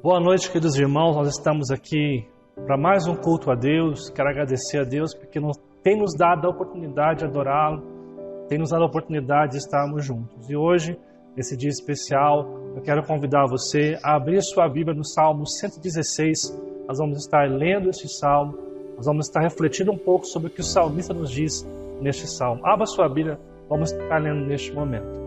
Boa noite, queridos irmãos. Nós estamos aqui para mais um culto a Deus. Quero agradecer a Deus porque tem nos dado a oportunidade de adorá-lo, tem nos dado a oportunidade de estarmos juntos. E hoje, nesse dia especial, eu quero convidar você a abrir sua Bíblia no Salmo 116. Nós vamos estar lendo este salmo, nós vamos estar refletindo um pouco sobre o que o salmista nos diz neste salmo. Abra sua Bíblia, vamos estar lendo neste momento.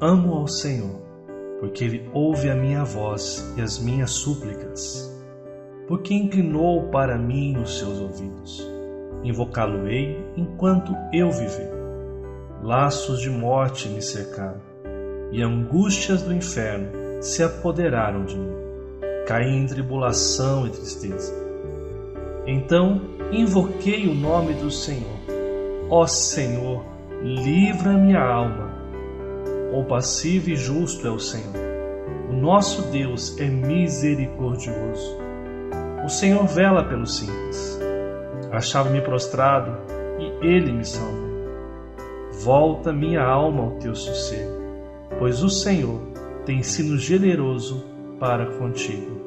Amo ao Senhor, porque Ele ouve a minha voz e as minhas súplicas, porque inclinou para mim os seus ouvidos. Invocá-lo-ei enquanto eu viver. Laços de morte me cercaram, e angústias do inferno se apoderaram de mim. Caí em tribulação e tristeza. Então invoquei o nome do Senhor. Ó Senhor, livra minha alma. Compassivo e justo é o Senhor. O nosso Deus é misericordioso. O Senhor vela pelos simples. Achava-me prostrado e Ele me salvou. Volta minha alma ao teu sossego, pois o Senhor tem sido generoso para contigo.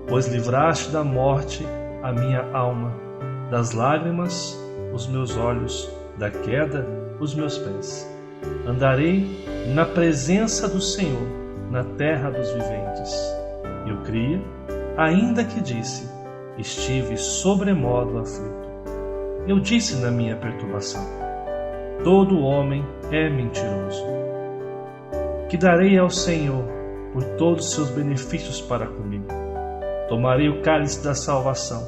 Pois livraste da morte a minha alma, das lágrimas os meus olhos, da queda os meus pés. Andarei na presença do Senhor, na terra dos viventes. Eu cria, ainda que disse, estive sobremodo aflito. Eu disse na minha perturbação, todo homem é mentiroso. Que darei ao Senhor por todos os seus benefícios para comigo? Tomarei o cálice da salvação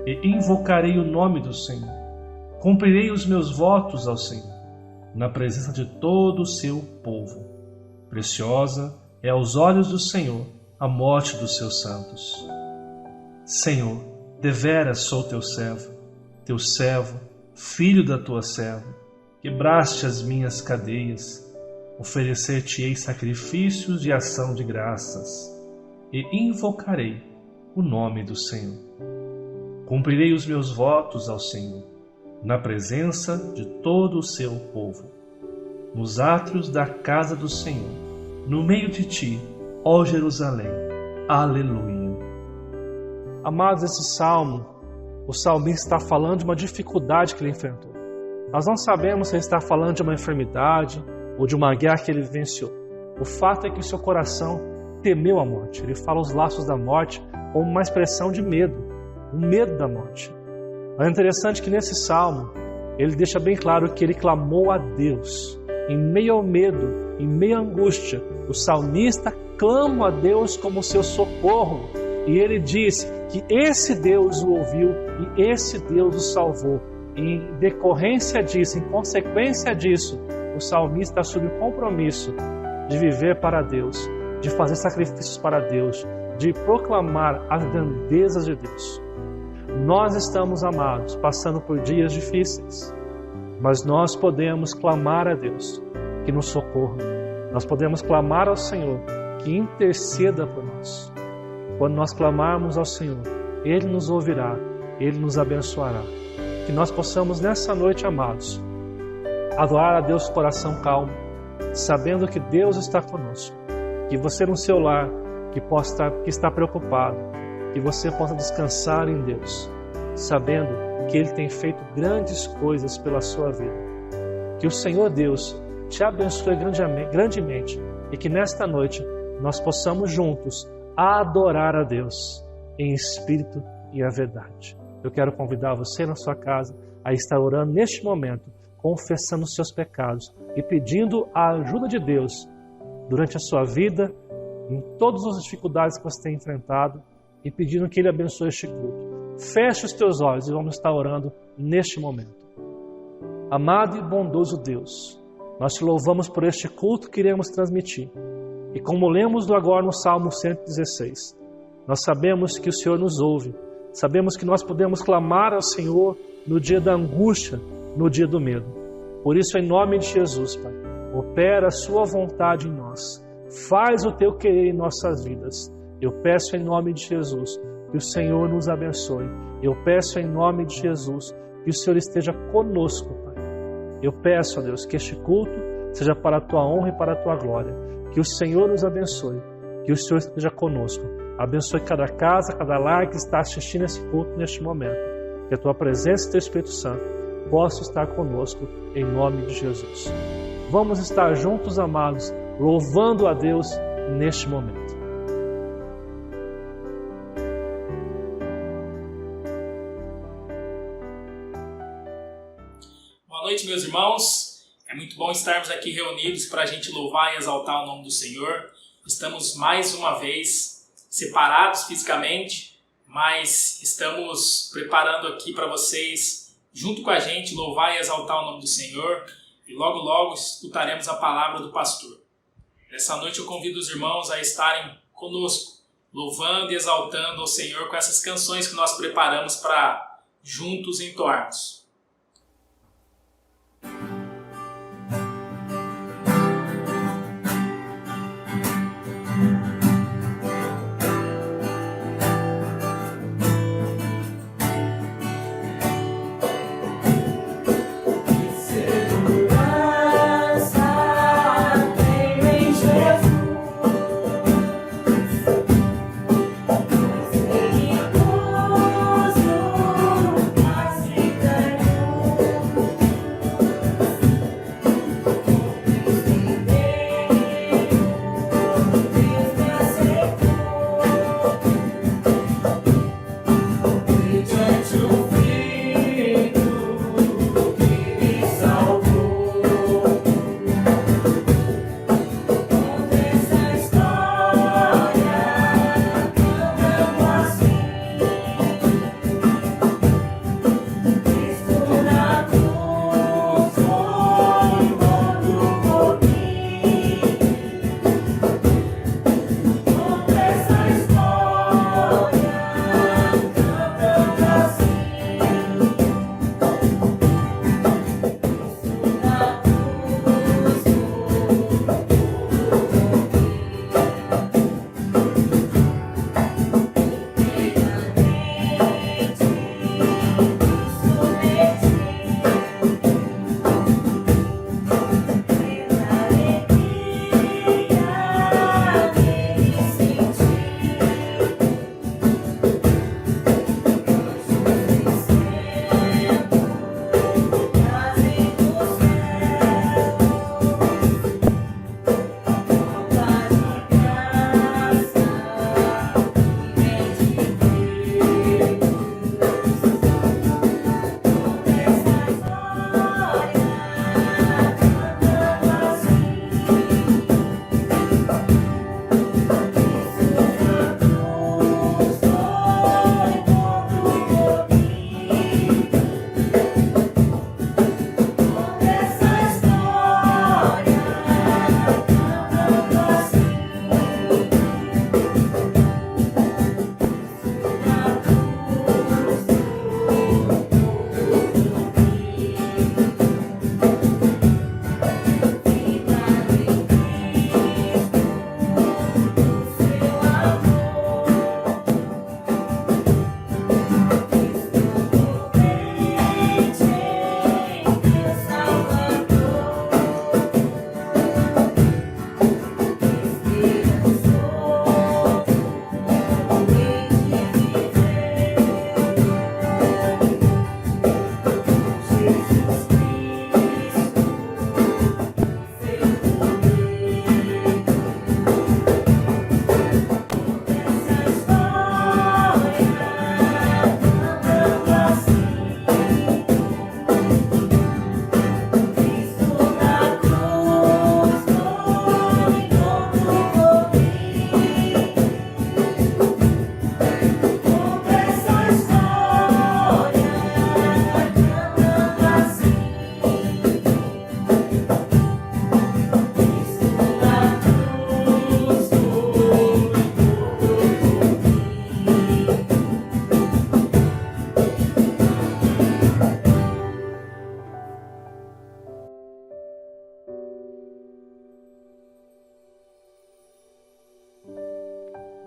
e invocarei o nome do Senhor. Cumprirei os meus votos ao Senhor, na presença de todo o seu povo. Preciosa é aos olhos do Senhor a morte dos seus santos. Senhor, deveras sou teu servo, filho da tua serva. Quebraste as minhas cadeias, oferecer-te-ei sacrifícios de ação de graças, e invocarei o nome do Senhor. Cumprirei os meus votos ao Senhor, na presença de todo o seu povo, nos átrios da casa do Senhor, no meio de ti, ó Jerusalém. Aleluia. Amados, esse salmo, o salmista está falando de uma dificuldade que ele enfrentou. Nós não sabemos se ele está falando de uma enfermidade ou de uma guerra que ele venceu. O fato é que o seu coração temeu a morte. Ele fala os laços da morte como uma expressão de medo, o medo da morte. É interessante que nesse salmo, ele deixa bem claro que ele clamou a Deus. Em meio ao medo, em meio à angústia, o salmista clama a Deus como seu socorro. E ele diz que esse Deus o ouviu e esse Deus o salvou. Em decorrência disso, em consequência disso, o salmista assume o compromisso de viver para Deus, de fazer sacrifícios para Deus, de proclamar as grandezas de Deus. Nós estamos, amados, passando por dias difíceis, mas nós podemos clamar a Deus que nos socorra. Nós podemos clamar ao Senhor que interceda por nós. Quando nós clamarmos ao Senhor, Ele nos ouvirá, Ele nos abençoará. Que nós possamos nessa noite, amados, adorar a Deus com coração calmo, sabendo que Deus está conosco. Que você no seu lar, que está preocupado, que você possa descansar em Deus, sabendo que Ele tem feito grandes coisas pela sua vida. Que o Senhor Deus te abençoe grandemente e que nesta noite nós possamos juntos adorar a Deus em espírito e a verdade. Eu quero convidar você na sua casa a estar orando neste momento, confessando os seus pecados e pedindo a ajuda de Deus durante a sua vida, em todas as dificuldades que você tem enfrentado, e pedindo que Ele abençoe este culto. Feche os teus olhos e vamos estar orando neste momento. Amado e bondoso Deus, nós te louvamos por este culto que iremos transmitir. E como lemos agora no Salmo 116, nós sabemos que o Senhor nos ouve, sabemos que nós podemos clamar ao Senhor no dia da angústia, no dia do medo. Por isso, em nome de Jesus, Pai, opera a sua vontade em nós, faz o teu querer em nossas vidas. Eu peço em nome de Jesus que o Senhor nos abençoe. Eu peço em nome de Jesus que o Senhor esteja conosco, Pai. Eu peço, ó Deus, que este culto seja para a tua honra e para a tua glória. Que o Senhor nos abençoe, que o Senhor esteja conosco. Abençoe cada casa, cada lar que está assistindo esse culto neste momento. Que a tua presença e teu Espírito Santo possa estar conosco, em nome de Jesus. Vamos estar juntos, amados, louvando a Deus neste momento. Boa noite, meus irmãos. É muito bom estarmos aqui reunidos para a gente louvar e exaltar o nome do Senhor. Estamos mais uma vez separados fisicamente, mas estamos preparando aqui para vocês, junto com a gente, louvar e exaltar o nome do Senhor. E logo, logo escutaremos a palavra do pastor. Nessa noite eu convido os irmãos a estarem conosco, louvando e exaltando ao Senhor com essas canções que nós preparamos para juntos entoarmos.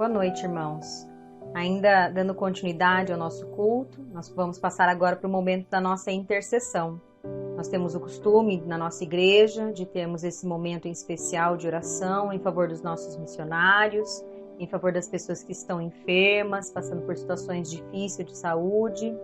Boa noite, irmãos. Ainda dando continuidade ao nosso culto, nós vamos passar agora para o momento da nossa intercessão. Nós temos o costume na nossa igreja de termos esse momento em especial de oração em favor dos nossos missionários, em favor das pessoas que estão enfermas, passando por situações difíceis de saúde.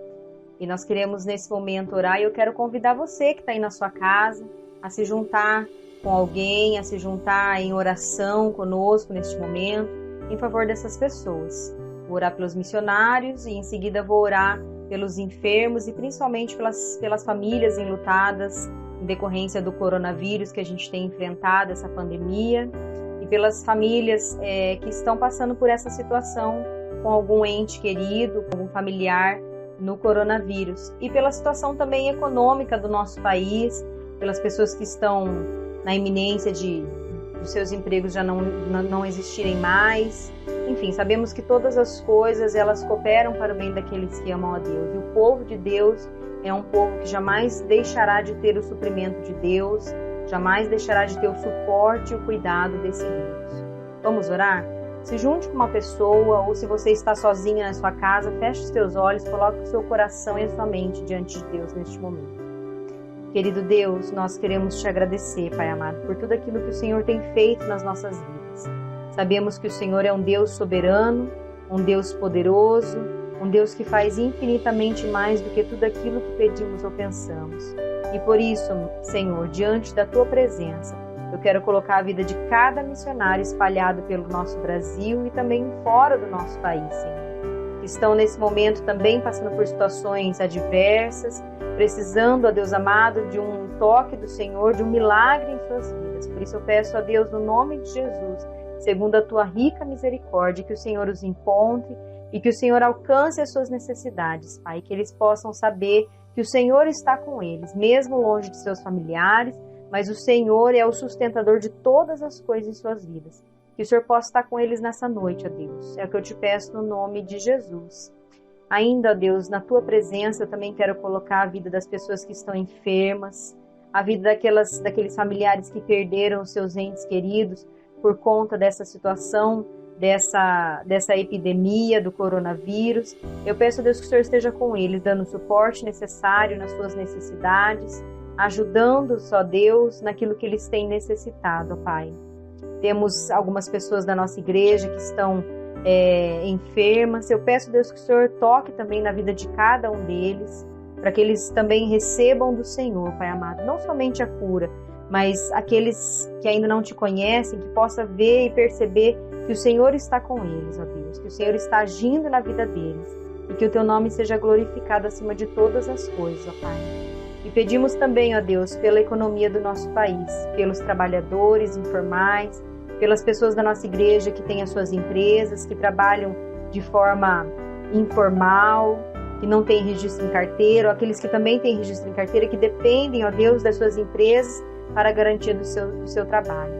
E nós queremos nesse momento orar, e eu quero convidar você que está aí na sua casa a se juntar com alguém, a se juntar em oração conosco neste momento, em favor dessas pessoas. Vou orar pelos missionários e em seguida vou orar pelos enfermos e principalmente pelas famílias enlutadas em decorrência do coronavírus que a gente tem enfrentado, essa pandemia, e pelas famílias que estão passando por essa situação com algum ente querido, com algum familiar no coronavírus, e pela situação também econômica do nosso país, pelas pessoas que estão na iminência dos seus empregos já não existirem mais. Enfim, sabemos que todas as coisas elas cooperam para o bem daqueles que amam a Deus. E o povo de Deus é um povo que jamais deixará de ter o suprimento de Deus, jamais deixará de ter o suporte e o cuidado desse Deus. Vamos orar? Se junte com uma pessoa, ou se você está sozinha na sua casa, feche os seus olhos, coloque o seu coração e a sua mente diante de Deus neste momento. Querido Deus, nós queremos te agradecer, Pai amado, por tudo aquilo que o Senhor tem feito nas nossas vidas. Sabemos que o Senhor é um Deus soberano, um Deus poderoso, um Deus que faz infinitamente mais do que tudo aquilo que pedimos ou pensamos. E por isso, Senhor, diante da Tua presença, eu quero colocar a vida de cada missionário espalhado pelo nosso Brasil e também fora do nosso país, Senhor. Que estão nesse momento também passando por situações adversas, precisando, ó Deus amado, de um toque do Senhor, de um milagre em suas vidas. Por isso eu peço a Deus, no nome de Jesus, segundo a Tua rica misericórdia, que o Senhor os encontre e que o Senhor alcance as suas necessidades, Pai, que eles possam saber que o Senhor está com eles, mesmo longe de seus familiares, mas o Senhor é o sustentador de todas as coisas em suas vidas. Que o Senhor possa estar com eles nessa noite, ó Deus. É o que eu te peço no nome de Jesus. Ainda, ó Deus, na Tua presença, eu também quero colocar a vida das pessoas que estão enfermas, a vida daqueles familiares que perderam os seus entes queridos por conta dessa situação, dessa epidemia do coronavírus. Eu peço a Deus que o Senhor esteja com eles, dando o suporte necessário nas suas necessidades, ajudando-os, ó Deus, naquilo que eles têm necessitado, ó Pai. Temos algumas pessoas da nossa igreja que estão enfermas. Eu peço, Deus, que o Senhor toque também na vida de cada um deles, para que eles também recebam do Senhor, Pai amado, não somente a cura, mas aqueles que ainda não te conhecem, que possa ver e perceber que o Senhor está com eles, ó Deus, que o Senhor está agindo na vida deles e que o Teu nome seja glorificado acima de todas as coisas, ó Pai. E pedimos também, ó Deus, pela economia do nosso país, pelos trabalhadores informais, pelas pessoas da nossa igreja que têm as suas empresas, que trabalham de forma informal, que não têm registro em carteira, ou aqueles que também têm registro em carteira, que dependem, ó Deus, das suas empresas para a garantia do seu trabalho.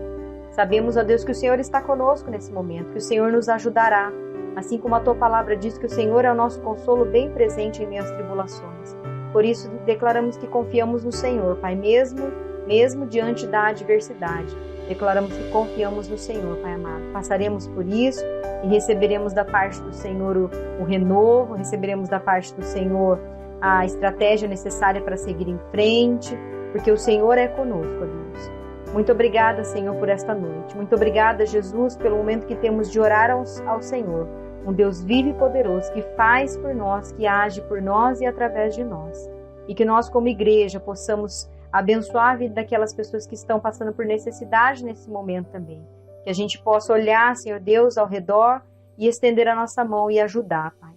Sabemos, ó Deus, que o Senhor está conosco nesse momento, que o Senhor nos ajudará, assim como a Tua palavra diz que o Senhor é o nosso consolo bem presente em meio às tribulações. Por isso, declaramos que confiamos no Senhor, Pai, mesmo diante da adversidade. Declaramos que confiamos no Senhor, Pai amado. Passaremos por isso e receberemos da parte do Senhor o renovo, receberemos da parte do Senhor a estratégia necessária para seguir em frente, porque o Senhor é conosco, ó Deus. Muito obrigada, Senhor, por esta noite. Muito obrigada, Jesus, pelo momento que temos de orar ao Senhor. Um Deus vivo e poderoso que faz por nós, que age por nós e através de nós. E que nós, como igreja, possamos abençoar a vida daquelas pessoas que estão passando por necessidade nesse momento também. Que a gente possa olhar, Senhor Deus, ao redor e estender a nossa mão e ajudar, Pai.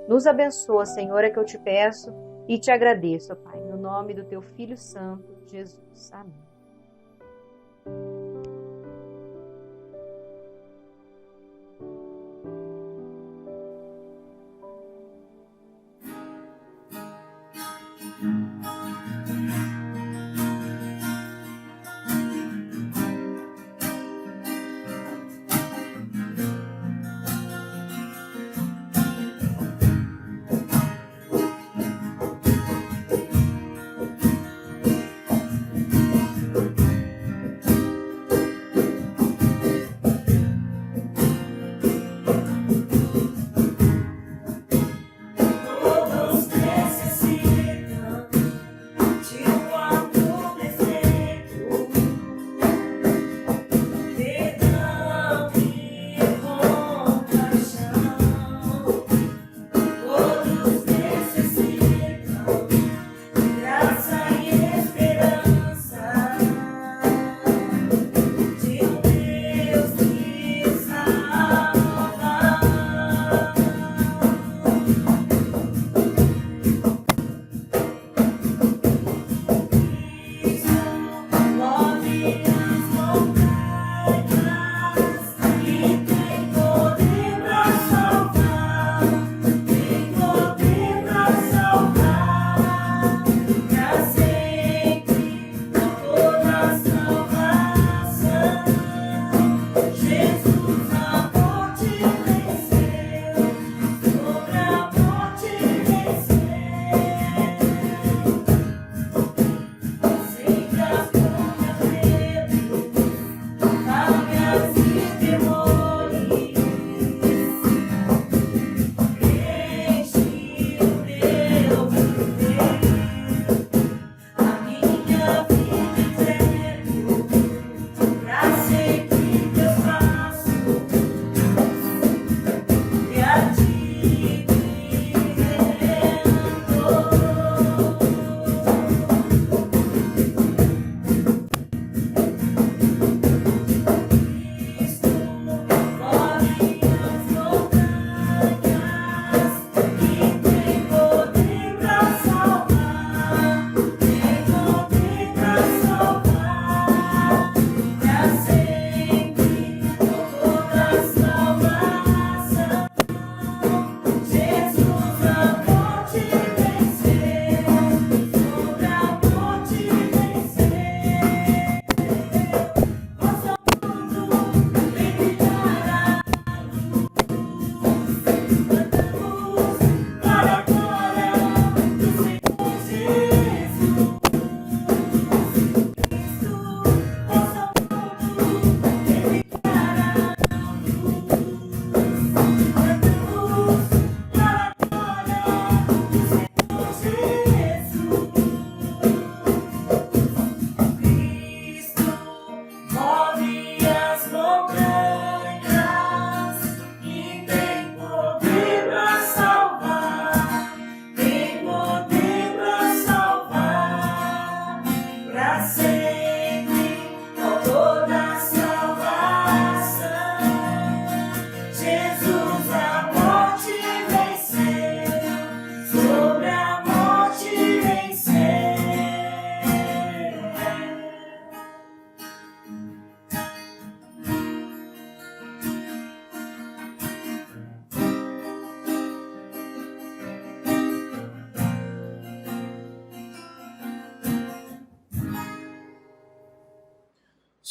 Nos abençoa, Senhor, é que eu te peço e te agradeço, Pai. No nome do Teu Filho Santo, Jesus. Amém.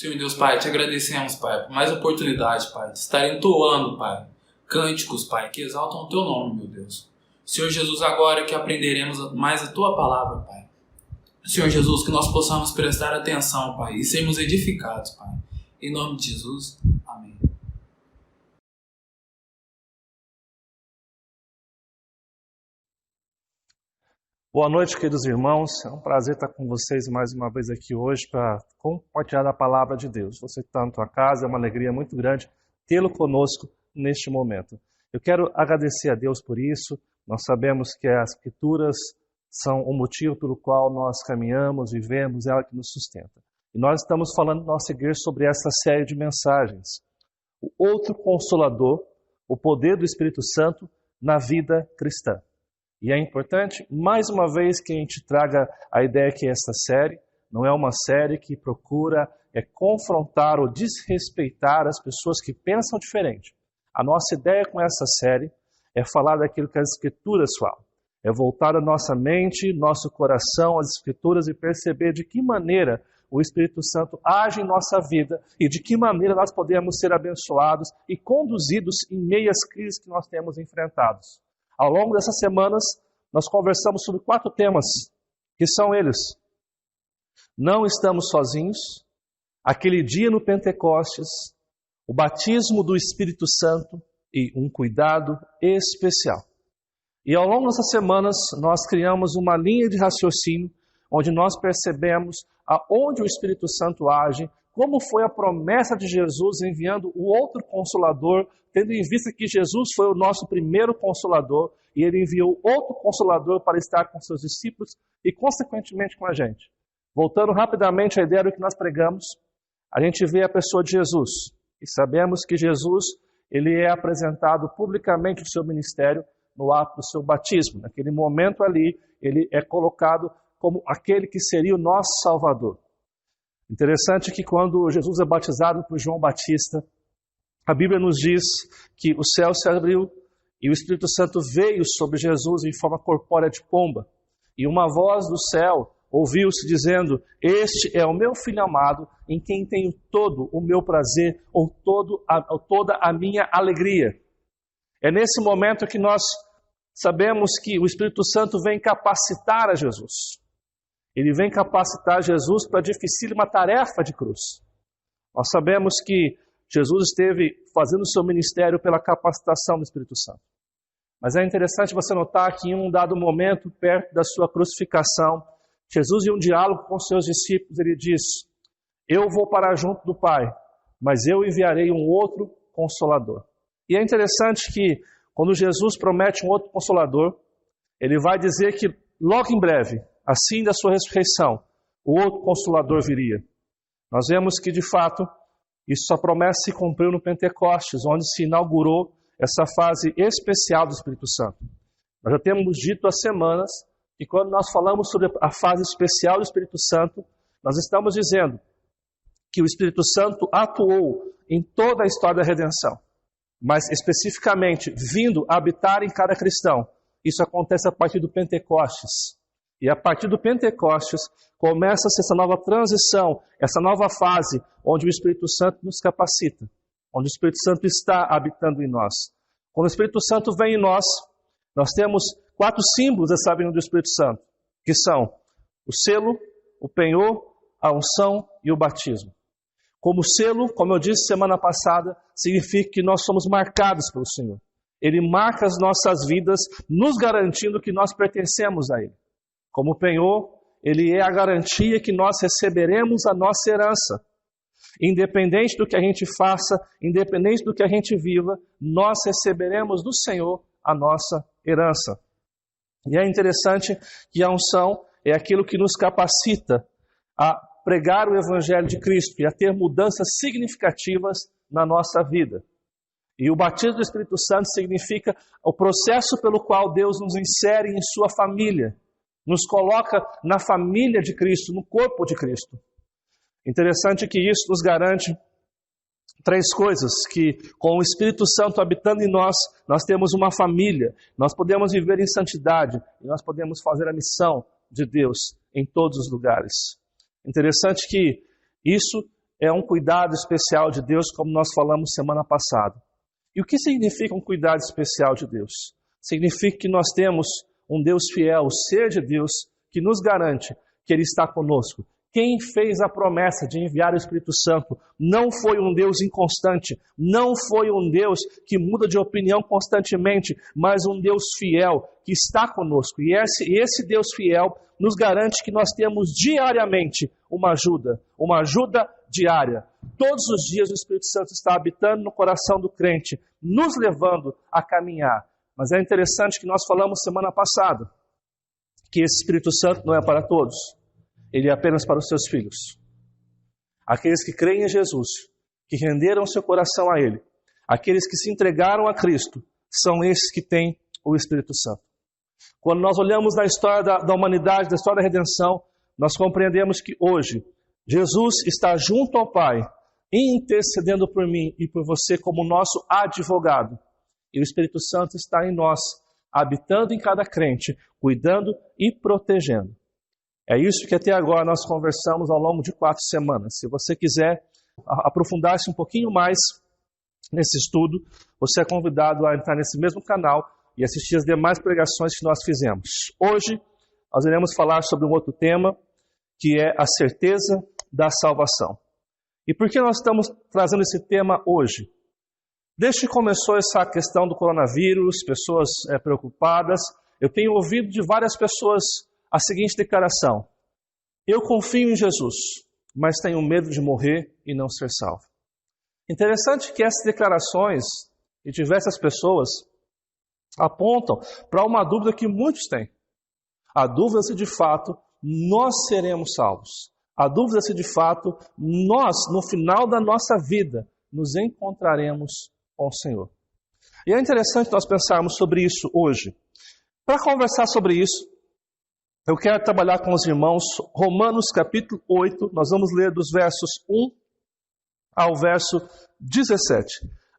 Senhor Deus, Pai, te agradecemos, Pai, por mais oportunidade, Pai, de estar entoando, Pai, cânticos, Pai, que exaltam o Teu nome, meu Deus. Senhor Jesus, agora que aprenderemos mais a Tua palavra, Pai. Senhor Jesus, que nós possamos prestar atenção, Pai, e sermos edificados, Pai. Em nome de Jesus, amém. Boa noite, queridos irmãos. É um prazer estar com vocês mais uma vez aqui hoje para compartilhar a palavra de Deus. Você que está na tua casa, é uma alegria muito grande tê-lo conosco neste momento. Eu quero agradecer a Deus por isso. Nós sabemos que as Escrituras são o motivo pelo qual nós caminhamos, vivemos, é ela que nos sustenta. E nós estamos falando na nossa igreja sobre essa série de mensagens. O outro Consolador, o poder do Espírito Santo na vida cristã. E é importante, mais uma vez, que a gente traga a ideia que essa série não é uma série que procura confrontar ou desrespeitar as pessoas que pensam diferente. A nossa ideia com essa série é falar daquilo que as Escrituras falam. É voltar a nossa mente, nosso coração às Escrituras e perceber de que maneira o Espírito Santo age em nossa vida e de que maneira nós podemos ser abençoados e conduzidos em meio às crises que nós temos enfrentados. Ao longo dessas semanas, nós conversamos sobre 4 temas, que são eles: não estamos sozinhos, aquele dia no Pentecostes, o batismo do Espírito Santo e um cuidado especial. E ao longo dessas semanas, nós criamos uma linha de raciocínio, onde nós percebemos aonde o Espírito Santo age, como foi a promessa de Jesus enviando o outro Consolador, tendo em vista que Jesus foi o nosso primeiro Consolador, e ele enviou outro Consolador para estar com seus discípulos e, consequentemente, com a gente. Voltando rapidamente à ideia do que nós pregamos, a gente vê a pessoa de Jesus, e sabemos que Jesus ele é apresentado publicamente no seu ministério no ato do seu batismo. Naquele momento ali, ele é colocado como aquele que seria o nosso Salvador. Interessante que quando Jesus é batizado por João Batista, a Bíblia nos diz que o céu se abriu e o Espírito Santo veio sobre Jesus em forma corpórea de pomba. E uma voz do céu ouviu-se dizendo: este é o meu Filho amado, em quem tenho todo o meu prazer, ou toda a minha alegria. É nesse momento que nós sabemos que o Espírito Santo vem capacitar a Jesus. Ele vem capacitar Jesus para a dificílima tarefa de cruz. Nós sabemos que Jesus esteve fazendo o seu ministério pela capacitação do Espírito Santo. Mas é interessante você notar que em um dado momento, perto da sua crucificação, Jesus, em um diálogo com seus discípulos, ele diz: eu vou para junto do Pai, mas eu enviarei um outro Consolador. E é interessante que, quando Jesus promete um outro Consolador, ele vai dizer que logo em breve, assim da sua ressurreição, o outro Consolador viria. Nós vemos que, de fato, essa promessa se cumpriu no Pentecostes, onde se inaugurou essa fase especial do Espírito Santo. Nós já temos dito há semanas que quando nós falamos sobre a fase especial do Espírito Santo, nós estamos dizendo que o Espírito Santo atuou em toda a história da redenção, mas especificamente vindo habitar em cada cristão. Isso acontece a partir do Pentecostes. E a partir do Pentecostes começa-se essa nova transição, essa nova fase, onde o Espírito Santo nos capacita, onde o Espírito Santo está habitando em nós. Quando o Espírito Santo vem em nós temos 4 símbolos dessa vinda do Espírito Santo, que são o selo, o penhor, a unção e o batismo. Como selo, como eu disse semana passada, significa que nós somos marcados pelo Senhor. Ele marca as nossas vidas, nos garantindo que nós pertencemos a Ele. Como penhor, Ele é a garantia que nós receberemos a nossa herança. Independente do que a gente faça, independente do que a gente viva, nós receberemos do Senhor a nossa herança. E é interessante que a unção é aquilo que nos capacita a pregar o Evangelho de Cristo e a ter mudanças significativas na nossa vida. E o batismo do Espírito Santo significa o processo pelo qual Deus nos insere em sua família, nos coloca na família de Cristo, no corpo de Cristo. Interessante que isso nos garante 3 coisas, que com o Espírito Santo habitando em nós, nós temos uma família, nós podemos viver em santidade e nós podemos fazer a missão de Deus em todos os lugares. Interessante que isso é um cuidado especial de Deus, como nós falamos semana passada. E o que significa um cuidado especial de Deus? Significa que nós temos um Deus fiel, o ser de Deus, que nos garante que Ele está conosco. Quem fez a promessa de enviar o Espírito Santo não foi um Deus inconstante, não foi um Deus que muda de opinião constantemente, mas um Deus fiel que está conosco. E esse Deus fiel nos garante que nós temos diariamente uma ajuda diária. Todos os dias o Espírito Santo está habitando no coração do crente, nos levando a caminhar. Mas é interessante que nós falamos semana passada que esse Espírito Santo não é para todos. Ele é apenas para os seus filhos. Aqueles que creem em Jesus, que renderam seu coração a Ele, aqueles que se entregaram a Cristo, são esses que têm o Espírito Santo. Quando nós olhamos na história da humanidade, da história da redenção, nós compreendemos que hoje Jesus está junto ao Pai, intercedendo por mim e por você como nosso advogado. E o Espírito Santo está em nós, habitando em cada crente, cuidando e protegendo. É isso que até agora nós conversamos ao longo de 4 semanas. Se você quiser aprofundar-se um pouquinho mais nesse estudo, você é convidado a entrar nesse mesmo canal e assistir as demais pregações que nós fizemos. Hoje, nós iremos falar sobre um outro tema, que é a certeza da salvação. E por que nós estamos trazendo esse tema hoje? Desde que começou essa questão do coronavírus, pessoas preocupadas, eu tenho ouvido de várias pessoas a seguinte declaração: eu confio em Jesus, mas tenho medo de morrer e não ser salvo. Interessante que essas declarações de diversas pessoas apontam para uma dúvida que muitos têm. A dúvida se de fato nós seremos salvos. A dúvida se de fato nós, no final da nossa vida, nos encontraremos com o Senhor. E é interessante nós pensarmos sobre isso hoje. Para conversar sobre isso, eu quero trabalhar com os irmãos Romanos capítulo 8, nós vamos ler dos versos 1 ao verso 17.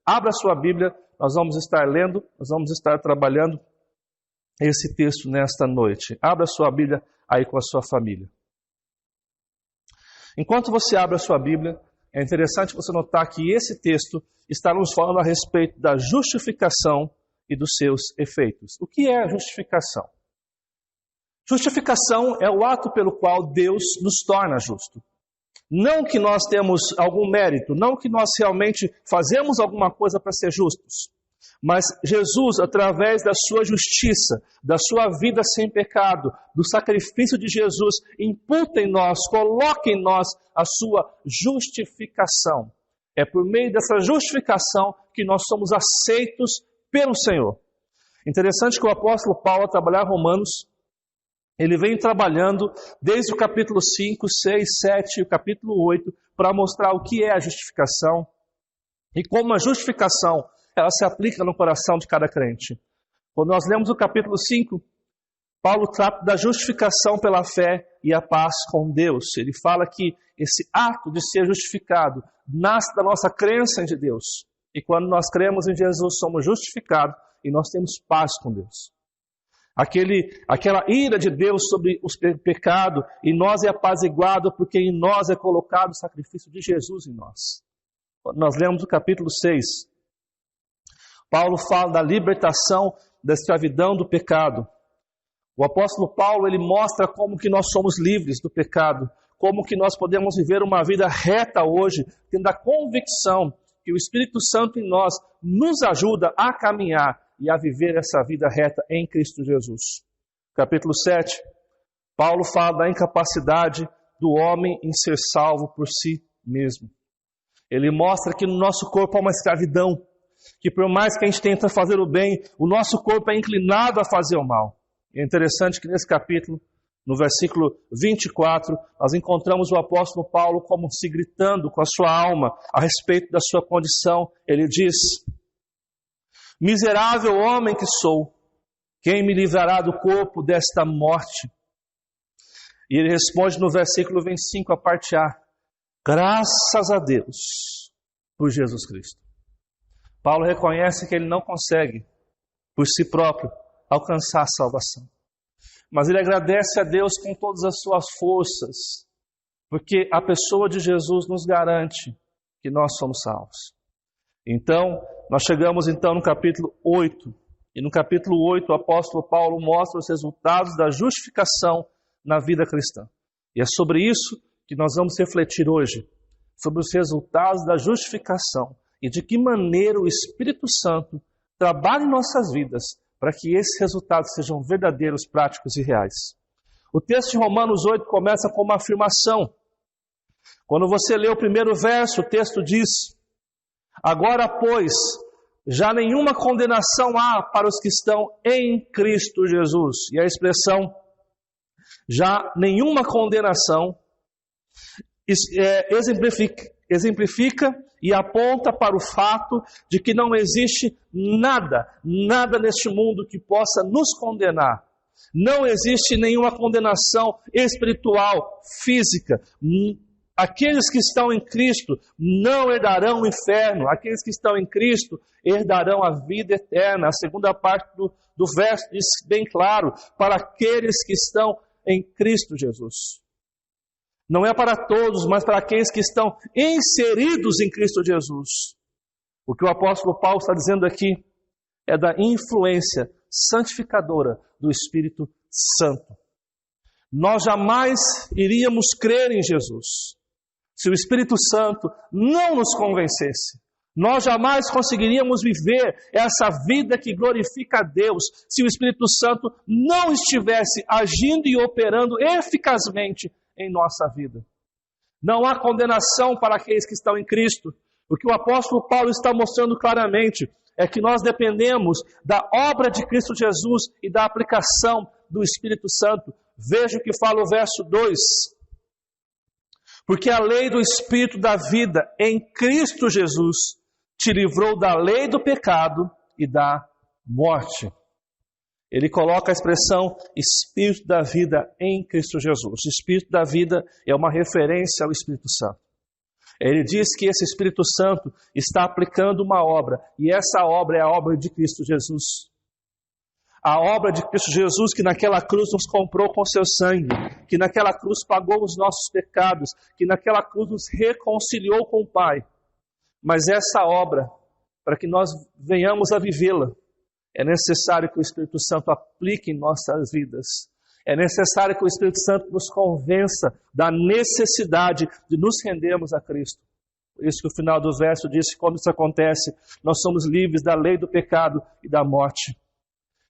Abra sua Bíblia, nós vamos estar lendo, nós vamos estar trabalhando esse texto nesta noite. Abra sua Bíblia aí com a sua família. Enquanto você abre a sua Bíblia, é interessante você notar que esse texto está nos falando a respeito da justificação e dos seus efeitos. O que é a justificação? Justificação é o ato pelo qual Deus nos torna justo. Não que nós temos algum mérito, não que nós realmente fazemos alguma coisa para ser justos, mas Jesus, através da sua justiça, da sua vida sem pecado, do sacrifício de Jesus, imputa em nós, coloca em nós a sua justificação. É por meio dessa justificação que nós somos aceitos pelo Senhor. Interessante que o apóstolo Paulo, ao trabalhar Romanos, ele vem trabalhando desde o capítulo 5, 6, 7 e o capítulo 8 para mostrar o que é a justificação e como a justificação ela se aplica no coração de cada crente. Quando nós lemos o capítulo 5, Paulo trata da justificação pela fé e a paz com Deus. Ele fala que esse ato de ser justificado nasce da nossa crença em Deus. E quando nós cremos em Jesus, somos justificados e nós temos paz com Deus. Aquela ira de Deus sobre o pecado, em nós é apaziguado porque em nós é colocado o sacrifício de Jesus em nós. Quando nós lemos o capítulo 6, Paulo fala da libertação da escravidão do pecado. O apóstolo Paulo, ele mostra como que nós somos livres do pecado, como que nós podemos viver uma vida reta hoje, tendo a convicção que o Espírito Santo em nós nos ajuda a caminhar e a viver essa vida reta em Cristo Jesus. Capítulo 7, Paulo fala da incapacidade do homem em ser salvo por si mesmo. Ele mostra que no nosso corpo há uma escravidão, que por mais que a gente tenta fazer o bem, o nosso corpo é inclinado a fazer o mal. É interessante que nesse capítulo, no versículo 24, nós encontramos o apóstolo Paulo como se gritando com a sua alma a respeito da sua condição. Ele diz: miserável homem que sou, quem me livrará do corpo desta morte? E ele responde no versículo 25, a parte A: graças a Deus por Jesus Cristo. Paulo reconhece que ele não consegue, por si próprio, alcançar a salvação. Mas ele agradece a Deus com todas as suas forças, Porque a pessoa de Jesus nos garante que nós somos salvos. Então, nós chegamos então no capítulo 8. E no capítulo 8, o apóstolo Paulo mostra os resultados da justificação na vida cristã. E é sobre isso que nós vamos refletir hoje, sobre os resultados da justificação e de que maneira o Espírito Santo trabalha em nossas vidas para que esses resultados sejam verdadeiros, práticos e reais. O texto de Romanos 8 começa com uma afirmação. Quando você lê o primeiro verso, o texto diz: agora, pois, já nenhuma condenação há para os que estão em Cristo Jesus. E a expressão já nenhuma condenação exemplifica e aponta para o fato de que não existe nada neste mundo que possa nos condenar. Não existe nenhuma condenação espiritual, física. Aqueles que estão em Cristo não herdarão o inferno. Aqueles que estão em Cristo herdarão a vida eterna. A segunda parte do verso diz bem claro: para aqueles que estão em Cristo Jesus. Não é para todos, mas para aqueles que estão inseridos em Cristo Jesus. O que o apóstolo Paulo está dizendo aqui é da influência santificadora do Espírito Santo. Nós jamais iríamos crer em Jesus se o Espírito Santo não nos convencesse. Nós jamais conseguiríamos viver essa vida que glorifica a Deus se o Espírito Santo não estivesse agindo e operando eficazmente em nossa vida. Não há condenação para aqueles que estão em Cristo. O que o apóstolo Paulo está mostrando claramente é que nós dependemos da obra de Cristo Jesus e da aplicação do Espírito Santo. Veja o que fala o verso 2. Porque a lei do Espírito da vida em Cristo Jesus te livrou da lei do pecado e da morte. Ele coloca a expressão Espírito da vida em Cristo Jesus. O Espírito da vida é uma referência ao Espírito Santo. Ele diz que esse Espírito Santo está aplicando uma obra, e essa obra é a obra de Cristo Jesus. A obra de Cristo Jesus que naquela cruz nos comprou com seu sangue, que naquela cruz pagou os nossos pecados, que naquela cruz nos reconciliou com o Pai. Mas essa obra, para que nós venhamos a vivê-la, é necessário que o Espírito Santo aplique em nossas vidas. É necessário que o Espírito Santo nos convença da necessidade de nos rendermos a Cristo. Por isso que o final do verso diz que quando isso acontece, nós somos livres da lei do pecado e da morte.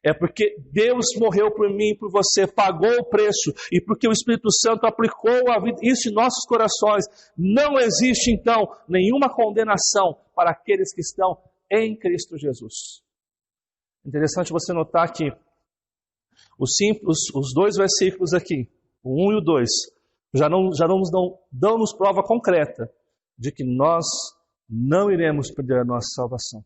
É porque Deus morreu por mim e por você, pagou o preço, e porque o Espírito Santo aplicou a vida, isso em nossos corações. Não existe, então, nenhuma condenação para aqueles que estão em Cristo Jesus. Interessante você notar que os dois versículos aqui, o 1 e o 2, já não nos dão-nos prova concreta de que nós não iremos perder a nossa salvação.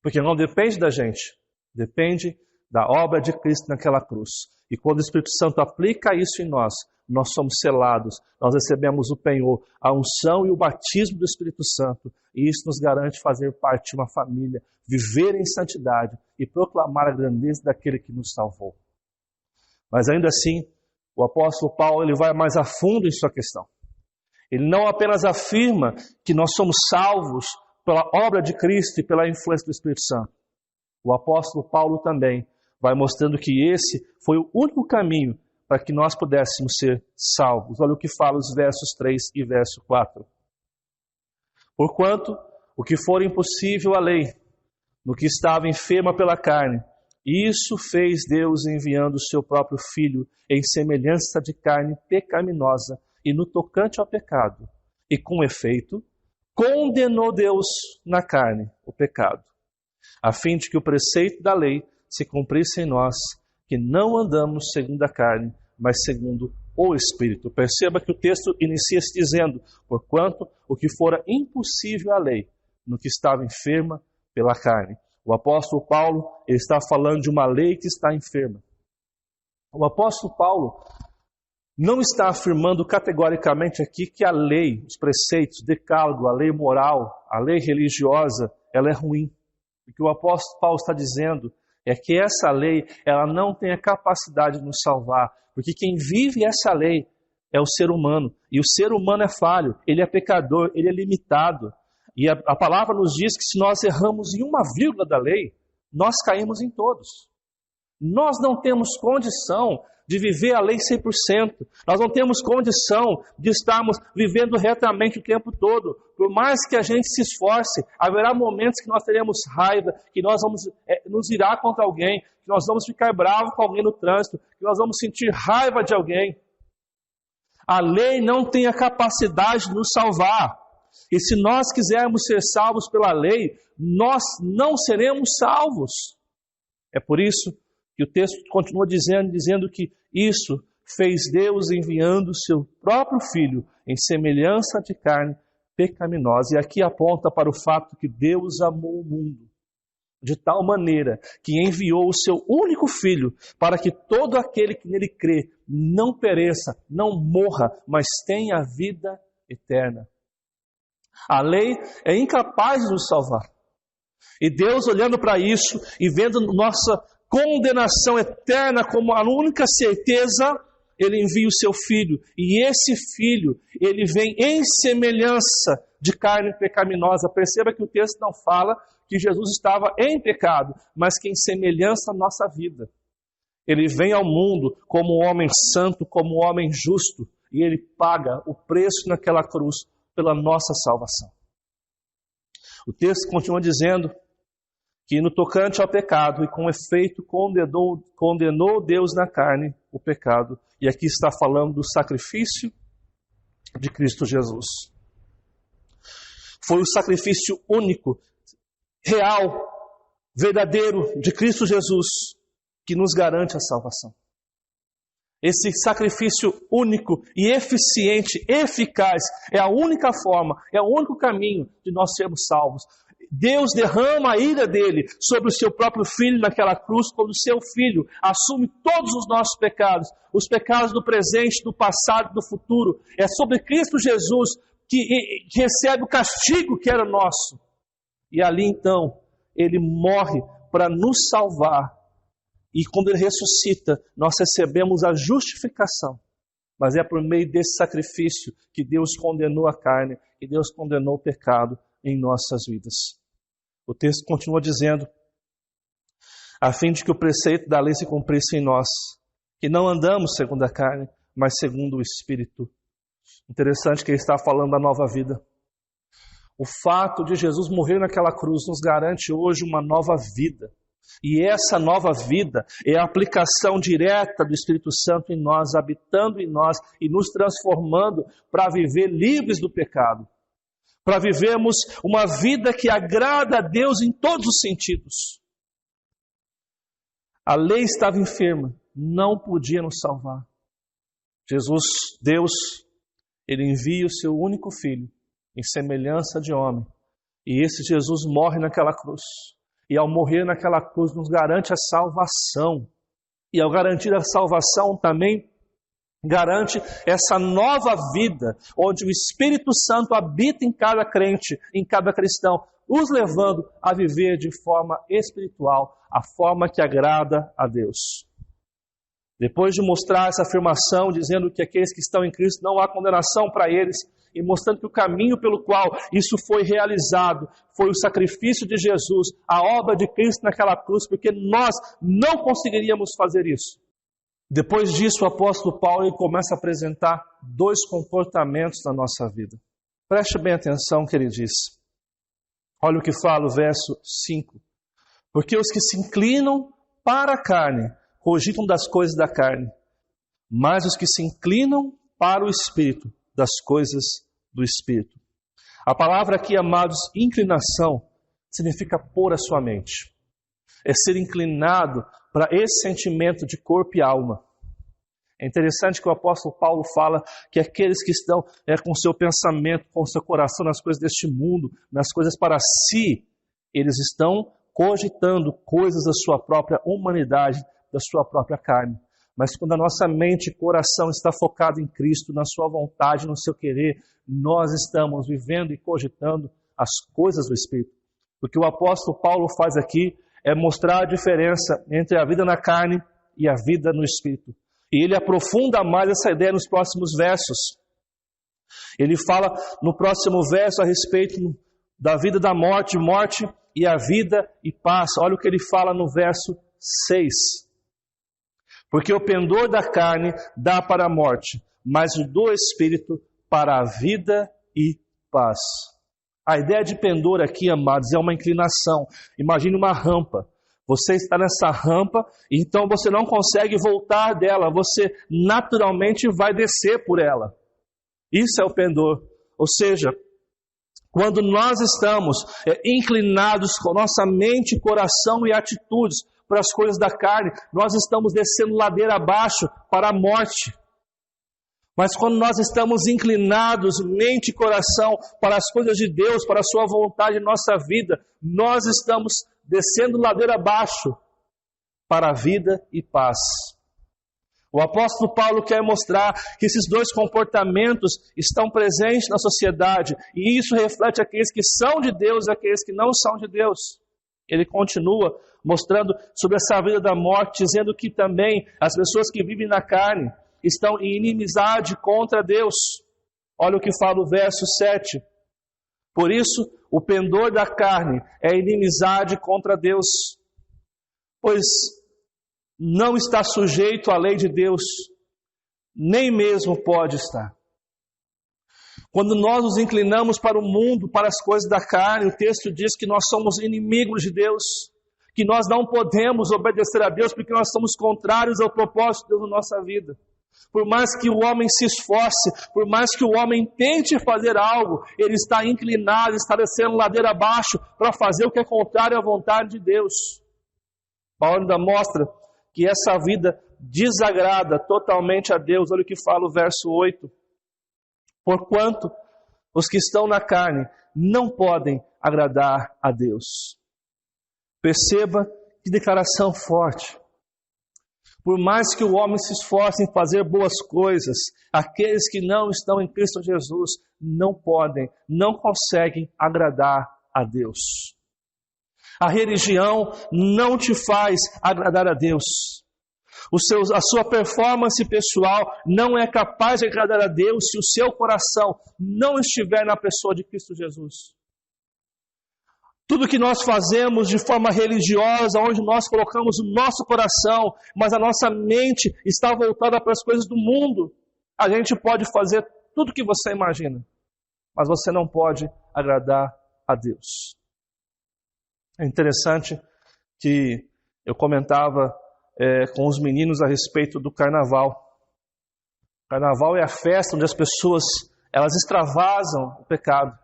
Porque não depende da gente, depende da obra de Cristo naquela cruz. E quando o Espírito Santo aplica isso em nós, nós somos selados, nós recebemos o penhor, a unção e o batismo do Espírito Santo, e isso nos garante fazer parte de uma família, viver em santidade e proclamar a grandeza daquele que nos salvou. Mas ainda assim, o apóstolo Paulo ele vai mais a fundo em sua questão. Ele não apenas afirma que nós somos salvos pela obra de Cristo e pela influência do Espírito Santo. O apóstolo Paulo também vai mostrando que esse foi o único caminho para que nós pudéssemos ser salvos. Olha o que fala os versos 3 e verso 4. Porquanto, o que for impossível à lei, no que estava enferma pela carne, isso fez Deus enviando o seu próprio Filho em semelhança de carne pecaminosa e no tocante ao pecado. E com efeito, condenou Deus na carne o pecado, a fim de que o preceito da lei se cumprisse em nós, que não andamos segundo a carne, mas segundo o Espírito. Perceba que o texto inicia-se dizendo, porquanto o que fora impossível à lei, no que estava enferma pela carne. O apóstolo Paulo ele está falando de uma lei que está enferma. O apóstolo Paulo não está afirmando categoricamente aqui que a lei, os preceitos, o decálogo, a lei moral, a lei religiosa, ela é ruim. O que o apóstolo Paulo está dizendo é que essa lei ela não tem a capacidade de nos salvar, porque quem vive essa lei é o ser humano. E o ser humano é falho, ele é pecador, ele é limitado. E a palavra nos diz que se nós erramos em uma vírgula da lei, nós caímos em todos. Nós não temos condição de viver a lei 100%. Nós não temos condição de estarmos vivendo retamente o tempo todo. Por mais que a gente se esforce, haverá momentos que nós teremos raiva, que nós vamos nos irar contra alguém, que nós vamos ficar bravos com alguém no trânsito, que nós vamos sentir raiva de alguém. A lei não tem a capacidade de nos salvar. E se nós quisermos ser salvos pela lei, nós não seremos salvos. É por isso que o texto continua dizendo que isso fez Deus enviando o seu próprio Filho em semelhança de carne pecaminosa. E aqui aponta para o fato que Deus amou o mundo de tal maneira que enviou o seu único Filho para que todo aquele que nele crê não pereça, não morra, mas tenha vida eterna. A lei é incapaz de nos salvar. E Deus, olhando para isso e vendo nossa condenação eterna como a única certeza, Ele envia o seu Filho. E esse Filho, Ele vem em semelhança de carne pecaminosa. Perceba que o texto não fala que Jesus estava em pecado, mas que em semelhança à nossa vida. Ele vem ao mundo como um homem santo, como um homem justo, e Ele paga o preço naquela cruz pela nossa salvação. O texto continua dizendo que no tocante ao pecado, e com efeito condenou Deus na carne o pecado. E aqui está falando do sacrifício de Cristo Jesus. Foi o sacrifício único, real, verdadeiro de Cristo Jesus que nos garante a salvação. Esse sacrifício único e eficiente, eficaz, é a única forma, é o único caminho de nós sermos salvos. Deus derrama a ira dele sobre o seu próprio Filho naquela cruz, quando o seu Filho assume todos os nossos pecados, os pecados do presente, do passado, do futuro. É sobre Cristo Jesus que recebe o castigo que era nosso. E ali então, ele morre para nos salvar. E quando ele ressuscita, nós recebemos a justificação. Mas é por meio desse sacrifício que Deus condenou a carne e Deus condenou o pecado em nossas vidas. O texto continua dizendo, a fim de que o preceito da lei se cumprisse em nós, que não andamos segundo a carne, mas segundo o Espírito. Interessante que ele está falando da nova vida. O fato de Jesus morrer naquela cruz nos garante hoje uma nova vida. E essa nova vida é a aplicação direta do Espírito Santo em nós, habitando em nós e nos transformando para viver livres do pecado. Para vivermos uma vida que agrada a Deus em todos os sentidos. A lei estava enferma, não podia nos salvar. Jesus, Deus, Ele envia o seu único Filho, em semelhança de homem. E esse Jesus morre naquela cruz. E ao morrer naquela cruz nos garante a salvação. E ao garantir a salvação também garante essa nova vida, onde o Espírito Santo habita em cada crente, em cada cristão, os levando a viver de forma espiritual, a forma que agrada a Deus. Depois de mostrar essa afirmação, dizendo que aqueles que estão em Cristo não há condenação para eles, e mostrando que o caminho pelo qual isso foi realizado foi o sacrifício de Jesus, a obra de Cristo naquela cruz, porque nós não conseguiríamos fazer isso. Depois disso, o apóstolo Paulo ele começa a apresentar dois comportamentos na nossa vida. Preste bem atenção que ele diz. Olha o que fala o verso 5. Porque os que se inclinam para a carne cogitam das coisas da carne, mas os que se inclinam para o Espírito, das coisas do Espírito. A palavra aqui, amados, inclinação, significa pôr a sua mente. É ser inclinado para esse sentimento de corpo e alma. É interessante que o apóstolo Paulo fala que aqueles que estão com seu pensamento, com seu coração nas coisas deste mundo, nas coisas para si, eles estão cogitando coisas da sua própria humanidade, da sua própria carne. Mas quando a nossa mente e coração está focado em Cristo, na sua vontade, no seu querer, nós estamos vivendo e cogitando as coisas do Espírito. O que o apóstolo Paulo faz aqui é mostrar a diferença entre a vida na carne e a vida no Espírito. E ele aprofunda mais essa ideia nos próximos versos. Ele fala no próximo verso a respeito da vida e da morte e a vida e paz. Olha o que ele fala no verso 6. Porque o pendor da carne dá para a morte, mas o do Espírito para a vida e paz. A ideia de pendor aqui, amados, é uma inclinação. Imagine uma rampa. Você está nessa rampa, então você não consegue voltar dela. Você naturalmente vai descer por ela. Isso é o pendor. Ou seja, quando nós estamos inclinados com nossa mente, coração e atitudes para as coisas da carne, nós estamos descendo ladeira abaixo para a morte. Mas quando nós estamos inclinados, mente e coração, para as coisas de Deus, para a sua vontade em nossa vida, nós estamos descendo ladeira abaixo para a vida e paz. O apóstolo Paulo quer mostrar que esses dois comportamentos estão presentes na sociedade, e isso reflete aqueles que são de Deus e aqueles que não são de Deus. Ele continua mostrando sobre essa vida da morte, dizendo que também as pessoas que vivem na carne estão em inimizade contra Deus. Olha o que fala o verso 7. Por isso, o pendor da carne é inimizade contra Deus, pois não está sujeito à lei de Deus, nem mesmo pode estar. Quando nós nos inclinamos para o mundo, para as coisas da carne, o texto diz que nós somos inimigos de Deus, que nós não podemos obedecer a Deus porque nós somos contrários ao propósito de Deus na nossa vida. Por mais que o homem se esforce, por mais que o homem tente fazer algo, ele está inclinado, está descendo ladeira abaixo para fazer o que é contrário à vontade de Deus. Paulo ainda mostra que essa vida desagrada totalmente a Deus. Olha o que fala o verso 8. Porquanto os que estão na carne não podem agradar a Deus. Perceba que declaração forte. Por mais que o homem se esforce em fazer boas coisas, aqueles que não estão em Cristo Jesus não podem, não conseguem agradar a Deus. A religião não te faz agradar a Deus. A sua performance pessoal não é capaz de agradar a Deus se o seu coração não estiver na pessoa de Cristo Jesus. Tudo que nós fazemos de forma religiosa, onde nós colocamos o nosso coração, mas a nossa mente está voltada para as coisas do mundo, a gente pode fazer tudo o que você imagina, mas você não pode agradar a Deus. É interessante que eu comentava com os meninos a respeito do carnaval. O carnaval é a festa onde as pessoas elas extravasam o pecado.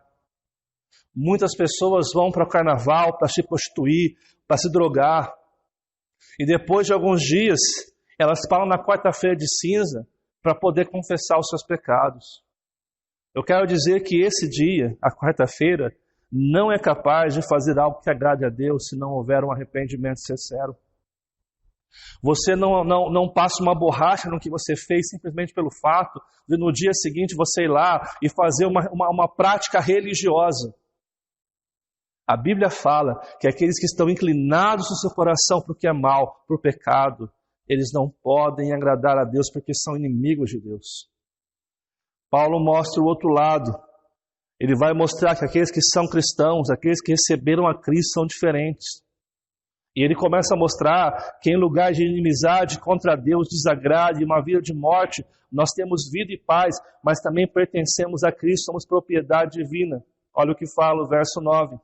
Muitas pessoas vão para o carnaval para se prostituir, para se drogar. E depois de alguns dias, elas param na quarta-feira de cinza para poder confessar os seus pecados. Eu quero dizer que esse dia, a quarta-feira, não é capaz de fazer algo que agrade a Deus se não houver um arrependimento sincero. Você não passa uma borracha no que você fez simplesmente pelo fato de no dia seguinte você ir lá e fazer uma prática religiosa. A Bíblia fala que aqueles que estão inclinados no seu coração para o que é mal, para o pecado, eles não podem agradar a Deus porque são inimigos de Deus. Paulo mostra o outro lado. Ele vai mostrar que aqueles que são cristãos, aqueles que receberam a Cristo são diferentes. E ele começa a mostrar que em lugar de inimizade contra Deus, desagrado e uma vida de morte, nós temos vida e paz, mas também pertencemos a Cristo, somos propriedade divina. Olha o que fala o verso 9.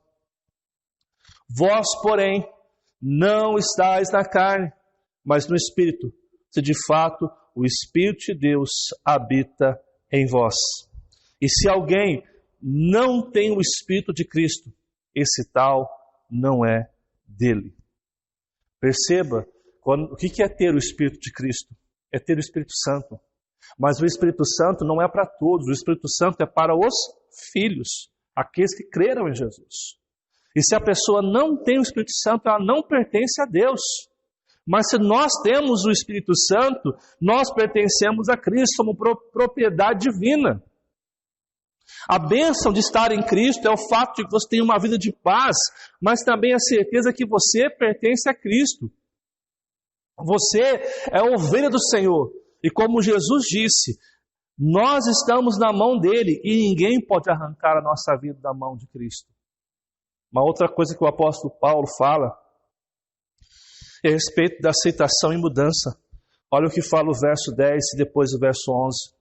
Vós, porém, não estáis na carne, mas no Espírito, se de fato o Espírito de Deus habita em vós. E se alguém não tem o Espírito de Cristo, esse tal não é dele. Perceba, o que é ter o Espírito de Cristo? É ter o Espírito Santo. Mas o Espírito Santo não é para todos, o Espírito Santo é para os filhos, aqueles que creram em Jesus. E se a pessoa não tem o Espírito Santo, ela não pertence a Deus. Mas se nós temos o Espírito Santo, nós pertencemos a Cristo, somos propriedade divina. A bênção de estar em Cristo é o fato de que você tem uma vida de paz, mas também a certeza que você pertence a Cristo. Você é a ovelha do Senhor. E como Jesus disse, nós estamos na mão dele e ninguém pode arrancar a nossa vida da mão de Cristo. Uma outra coisa que o apóstolo Paulo fala é a respeito da aceitação e mudança. Olha o que fala o verso 10 e depois o verso 11.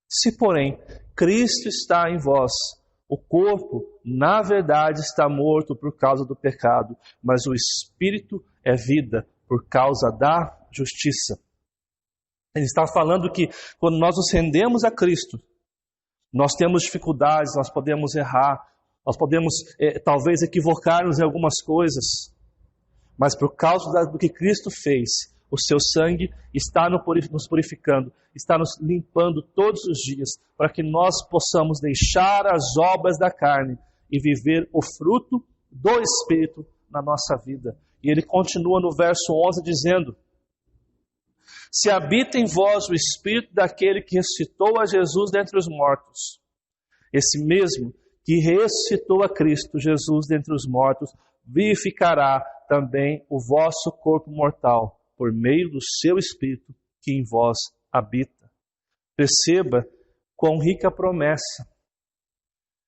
Se, porém, Cristo está em vós, o corpo, na verdade, está morto por causa do pecado, mas o Espírito é vida por causa da justiça. Ele está falando que quando nós nos rendemos a Cristo, nós temos dificuldades, nós podemos errar, nós podemos talvez equivocar-nos em algumas coisas, mas por causa do que Cristo fez, o seu sangue está nos purificando, está nos limpando todos os dias, para que nós possamos deixar as obras da carne e viver o fruto do Espírito na nossa vida. E ele continua no verso 11 dizendo: se habita em vós o Espírito daquele que ressuscitou a Jesus dentre os mortos, esse mesmo que ressuscitou a Cristo Jesus dentre os mortos, vivificará também o vosso corpo mortal, por meio do seu Espírito que em vós habita. Perceba quão rica a promessa.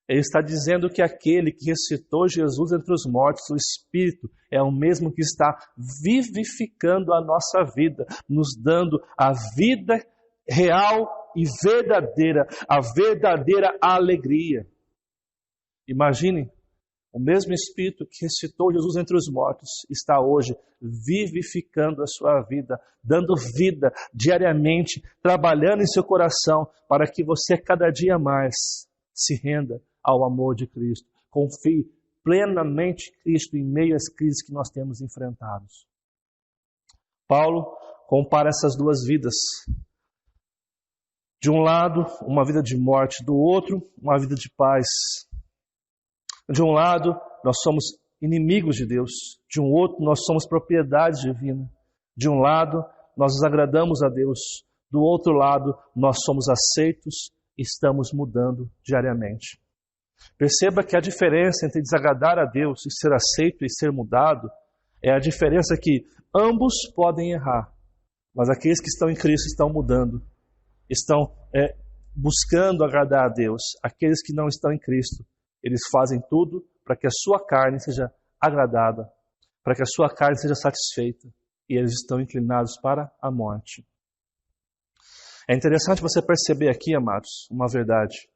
Ele está dizendo que aquele que ressuscitou Jesus entre os mortos, o Espírito, é o mesmo que está vivificando a nossa vida, nos dando a vida real e verdadeira, a verdadeira alegria. Imaginem, o mesmo Espírito que ressuscitou Jesus entre os mortos está hoje vivificando a sua vida, dando vida diariamente, trabalhando em seu coração para que você cada dia mais se renda ao amor de Cristo. Confie plenamente em Cristo em meio às crises que nós temos enfrentados. Paulo compara essas duas vidas. De um lado, uma vida de morte, do outro, uma vida de paz. De um lado, nós somos inimigos de Deus. De um outro, nós somos propriedade divina. De um lado, nós desagradamos a Deus. Do outro lado, nós somos aceitos e estamos mudando diariamente. Perceba que a diferença entre desagradar a Deus e ser aceito e ser mudado é a diferença que ambos podem errar, mas aqueles que estão em Cristo estão mudando, estão buscando agradar a Deus. Aqueles que não estão em Cristo, eles fazem tudo para que a sua carne seja agradada, para que a sua carne seja satisfeita, e eles estão inclinados para a morte. É interessante você perceber aqui, amados, uma verdade.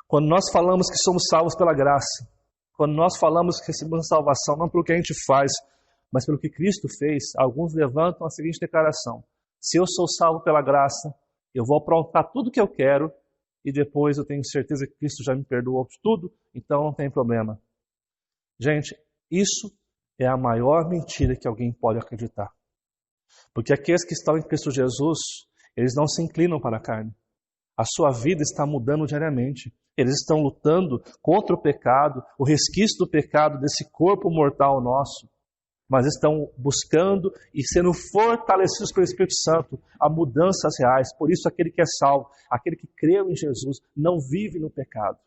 Quando nós falamos que somos salvos pela graça, quando nós falamos que recebemos salvação, não pelo que a gente faz, mas pelo que Cristo fez, alguns levantam a seguinte declaração: se eu sou salvo pela graça, eu vou aprontar tudo o que eu quero, e depois eu tenho certeza que Cristo já me perdoou de tudo, então não tem problema. Gente, isso é a maior mentira que alguém pode acreditar. Porque aqueles que estão em Cristo Jesus, eles não se inclinam para a carne. A sua vida está mudando diariamente. Eles estão lutando contra o pecado, o resquício do pecado desse corpo mortal nosso. Mas estão buscando e sendo fortalecidos pelo Espírito Santo a mudanças reais. Por isso, aquele que é salvo, aquele que creu em Jesus, não vive no pecado.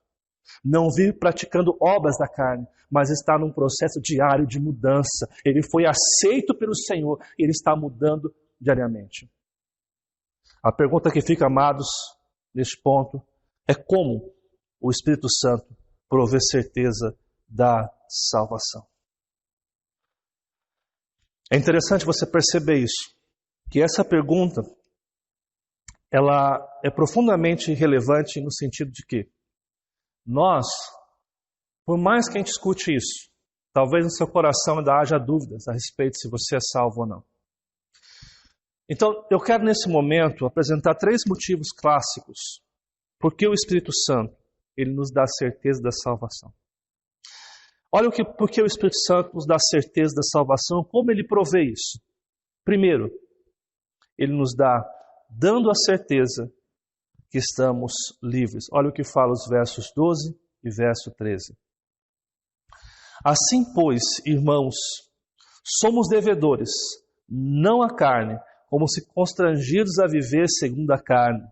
Não vive praticando obras da carne, mas está num processo diário de mudança. Ele foi aceito pelo Senhor e ele está mudando diariamente. A pergunta que fica, amados, neste ponto, é como o Espírito Santo provê certeza da salvação. É interessante você perceber isso, que essa pergunta, ela é profundamente relevante no sentido de que nós, por mais que a gente escute isso, talvez no seu coração ainda haja dúvidas a respeito se você é salvo ou não. Então, eu quero nesse momento apresentar 3 motivos clássicos por que o Espírito Santo ele nos dá a certeza da salvação. Olha por que o Espírito Santo nos dá a certeza da salvação, como ele provê isso. Primeiro, ele nos dá dando a certeza que estamos livres. Olha o que fala os versos 12 e verso 13. Assim, pois, irmãos, somos devedores, não à carne, como se constrangidos a viver segundo a carne.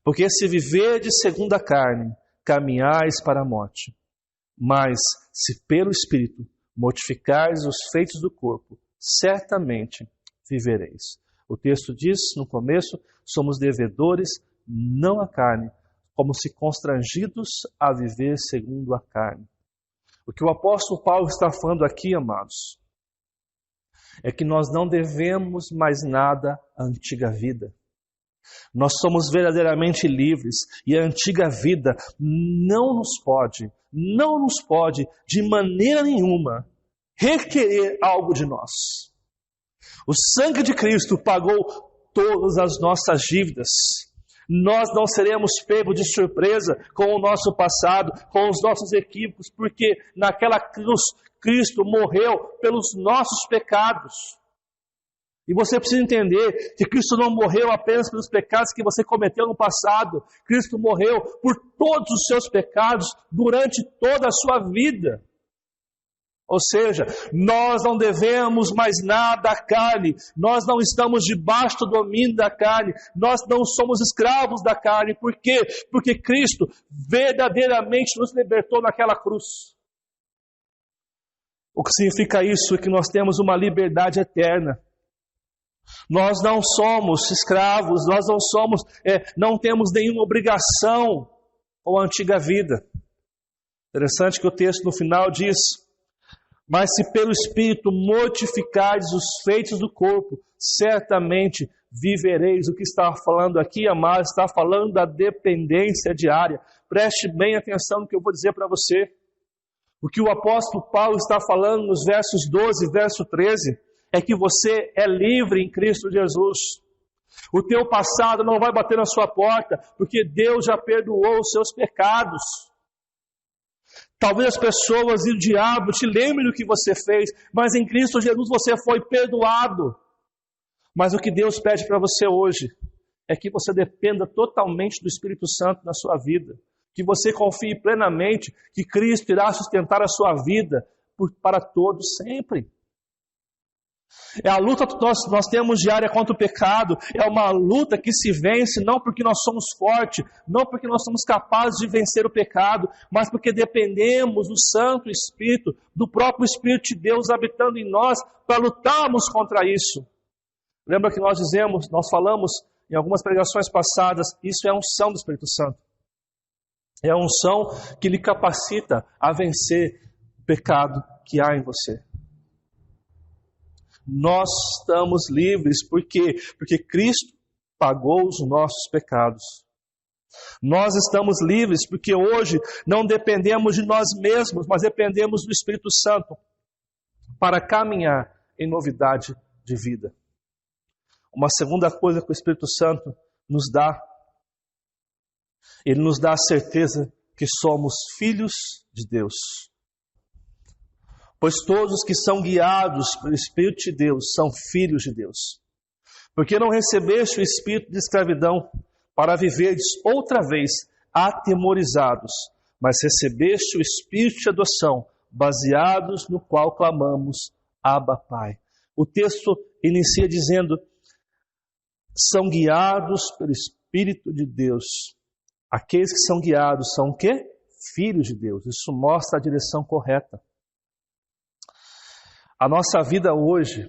Porque se viverdes segundo a carne, caminhais para a morte. Mas, se pelo Espírito mortificais os feitos do corpo, certamente vivereis. O texto diz no começo, somos devedores, não à carne, como se constrangidos a viver segundo a carne. O que o apóstolo Paulo está falando aqui, amados, é que nós não devemos mais nada à antiga vida. Nós somos verdadeiramente livres e a antiga vida não nos pode, de maneira nenhuma, requerer algo de nós. O sangue de Cristo pagou todas as nossas dívidas. Nós não seremos pegos de surpresa com o nosso passado, com os nossos equívocos, porque naquela cruz Cristo morreu pelos nossos pecados. E você precisa entender que Cristo não morreu apenas pelos pecados que você cometeu no passado. Cristo morreu por todos os seus pecados durante toda a sua vida. Ou seja, nós não devemos mais nada à carne. Nós não estamos debaixo do domínio da carne. Nós não somos escravos da carne. Por quê? Porque Cristo verdadeiramente nos libertou naquela cruz. O que significa isso é que nós temos uma liberdade eterna. Nós não somos escravos, nós não temos nenhuma obrigação com a antiga vida. Interessante que o texto no final diz: mas se pelo Espírito mortificardes os feitos do corpo, certamente vivereis. O que está falando aqui, amados, está falando da dependência diária. Preste bem atenção no que eu vou dizer para você. O que o apóstolo Paulo está falando nos versos 12 e verso 13 é que você é livre em Cristo Jesus. O teu passado não vai bater na sua porta, porque Deus já perdoou os seus pecados. Talvez as pessoas e o diabo te lembrem do que você fez, mas em Cristo Jesus você foi perdoado. Mas o que Deus pede para você hoje é que você dependa totalmente do Espírito Santo na sua vida. Que você confie plenamente que Cristo irá sustentar a sua vida para todos sempre. É a luta que nós temos diária contra o pecado. É uma luta que se vence não porque nós somos fortes, não porque nós somos capazes de vencer o pecado, mas porque dependemos do Santo Espírito, do próprio Espírito de Deus habitando em nós, para lutarmos contra isso. Lembra que nós falamos em algumas pregações passadas, isso é a unção do Espírito Santo. É a unção que lhe capacita a vencer o pecado que há em você. Nós estamos livres, por quê? Porque Cristo pagou os nossos pecados. Nós estamos livres porque hoje não dependemos de nós mesmos, mas dependemos do Espírito Santo para caminhar em novidade de vida. Uma segunda coisa que o Espírito Santo nos dá, ele nos dá a certeza que somos filhos de Deus. Pois todos que são guiados pelo Espírito de Deus são filhos de Deus. Porque não recebeste o espírito de escravidão para viverdes outra vez atemorizados, mas recebeste o espírito de adoção, baseados no qual clamamos, Abba, Pai. O texto inicia dizendo, são guiados pelo Espírito de Deus. Aqueles que são guiados são o quê? Filhos de Deus. Isso mostra a direção correta. A nossa vida hoje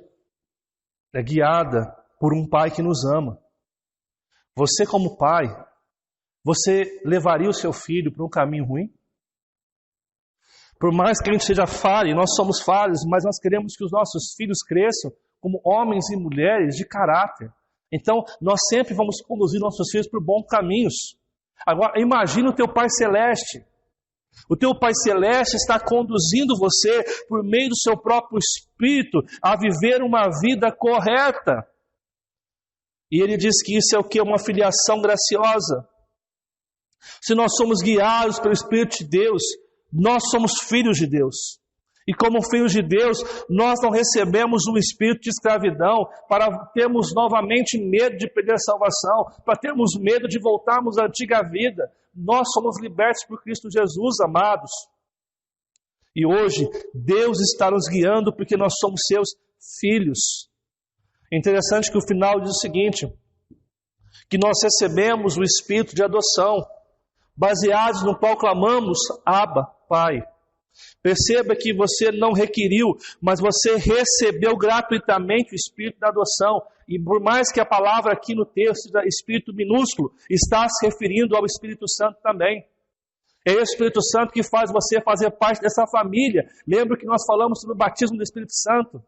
é guiada por um Pai que nos ama. Você como pai, você levaria o seu filho para um caminho ruim? Por mais que a gente seja falho, nós somos falhos, mas nós queremos que os nossos filhos cresçam como homens e mulheres de caráter. Então, nós sempre vamos conduzir nossos filhos por bons caminhos. Agora, imagina o teu Pai Celeste. O teu Pai Celeste está conduzindo você, por meio do seu próprio Espírito, a viver uma vida correta. E ele diz que isso é o que? Uma filiação graciosa. Se nós somos guiados pelo Espírito de Deus, nós somos filhos de Deus. E como filhos de Deus, nós não recebemos um espírito de escravidão para termos novamente medo de perder a salvação, para termos medo de voltarmos à antiga vida. Nós somos libertos por Cristo Jesus, amados. E hoje, Deus está nos guiando porque nós somos seus filhos. É interessante que o final diz o seguinte, que nós recebemos o espírito de adoção, baseados no qual clamamos, Abba, Pai. Perceba que você não requeriu, mas você recebeu gratuitamente o Espírito da adoção. E por mais que a palavra aqui no texto, Espírito minúsculo, está se referindo ao Espírito Santo também. É o Espírito Santo que faz você fazer parte dessa família. Lembra que nós falamos sobre o batismo do Espírito Santo?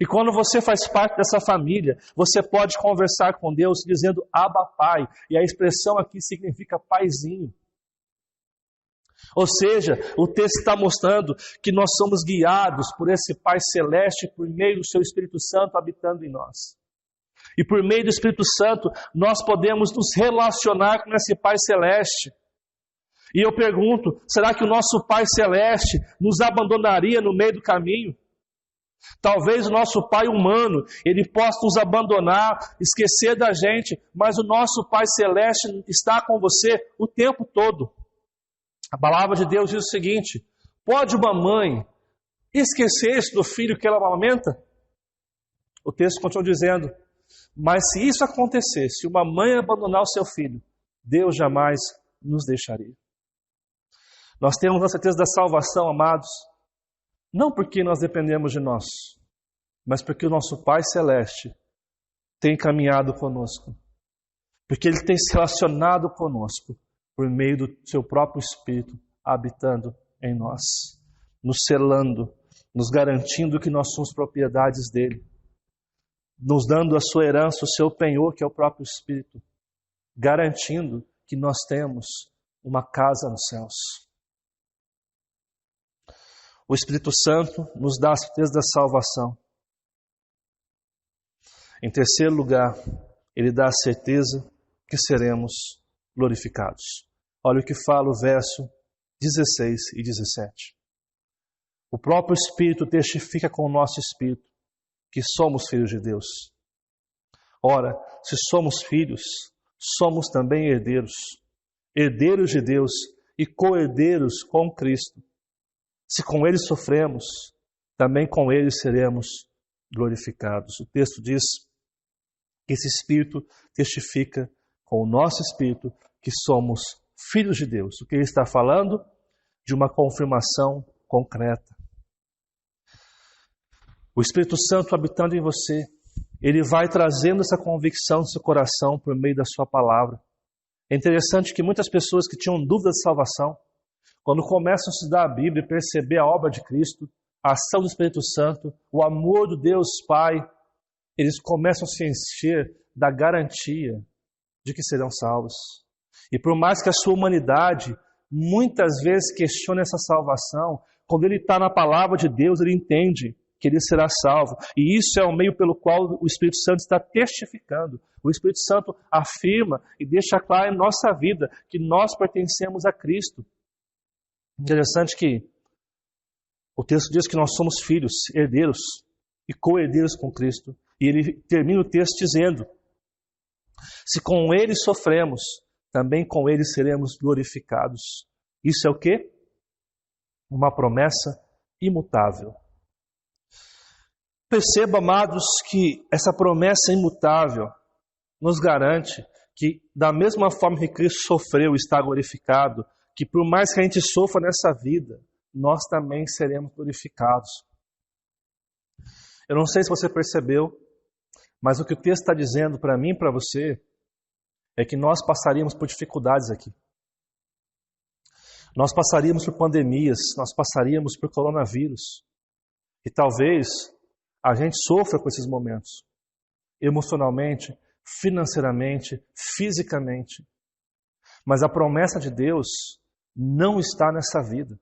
E quando você faz parte dessa família, você pode conversar com Deus dizendo Abba Pai. E a expressão aqui significa paizinho. Ou seja, o texto está mostrando que nós somos guiados por esse Pai Celeste por meio do seu Espírito Santo habitando em nós. E por meio do Espírito Santo, nós podemos nos relacionar com esse Pai Celeste. E eu pergunto, será que o nosso Pai Celeste nos abandonaria no meio do caminho? Talvez o nosso Pai humano, ele possa nos abandonar, esquecer da gente, mas o nosso Pai Celeste está com você o tempo todo. A palavra de Deus diz o seguinte: pode uma mãe esquecer-se do filho que ela amamenta? O texto continua dizendo, mas se isso acontecer, se uma mãe abandonar o seu filho, Deus jamais nos deixaria. Nós temos a certeza da salvação, amados, não porque nós dependemos de nós, mas porque o nosso Pai Celeste tem caminhado conosco, porque Ele tem se relacionado conosco por meio do seu próprio Espírito habitando em nós, nos selando, nos garantindo que nós somos propriedades dEle, nos dando a sua herança, o seu penhor, que é o próprio Espírito, garantindo que nós temos uma casa nos céus. O Espírito Santo nos dá a certeza da salvação. Em terceiro lugar, Ele dá a certeza que seremos glorificados. Olha o que fala o verso 16 e 17. O próprio Espírito testifica com o nosso Espírito que somos filhos de Deus. Ora, se somos filhos, somos também herdeiros, herdeiros de Deus e co-herdeiros com Cristo. Se com Ele sofremos, também com Ele seremos glorificados. O texto diz que esse Espírito testifica com o nosso Espírito que somos filhos de Deus. O que ele está falando? De uma confirmação concreta. O Espírito Santo habitando em você, ele vai trazendo essa convicção no seu coração por meio da sua palavra. É interessante que muitas pessoas que tinham dúvida de salvação, quando começam a estudar a Bíblia e perceber a obra de Cristo, a ação do Espírito Santo, o amor do Deus Pai, eles começam a se encher da garantia de que serão salvos. E por mais que a sua humanidade muitas vezes questione essa salvação, quando ele está na palavra de Deus, ele entende que ele será salvo. E isso é o meio pelo qual o Espírito Santo está testificando. O Espírito Santo afirma e deixa claro em nossa vida que nós pertencemos a Cristo. Interessante que o texto diz que nós somos filhos, herdeiros e co-herdeiros com Cristo. E ele termina o texto dizendo: se com Ele sofremos, também com Ele seremos glorificados. Isso é o quê? Uma promessa imutável. Perceba, amados, que essa promessa imutável nos garante que, da mesma forma que Cristo sofreu e está glorificado, que por mais que a gente sofra nessa vida, nós também seremos glorificados. Eu não sei se você percebeu, mas o que o texto está dizendo para mim e para você é que nós passaríamos por dificuldades aqui. Nós passaríamos por pandemias, nós passaríamos por coronavírus. E talvez a gente sofra com esses momentos, emocionalmente, financeiramente, fisicamente. Mas a promessa de Deus não está nessa vida.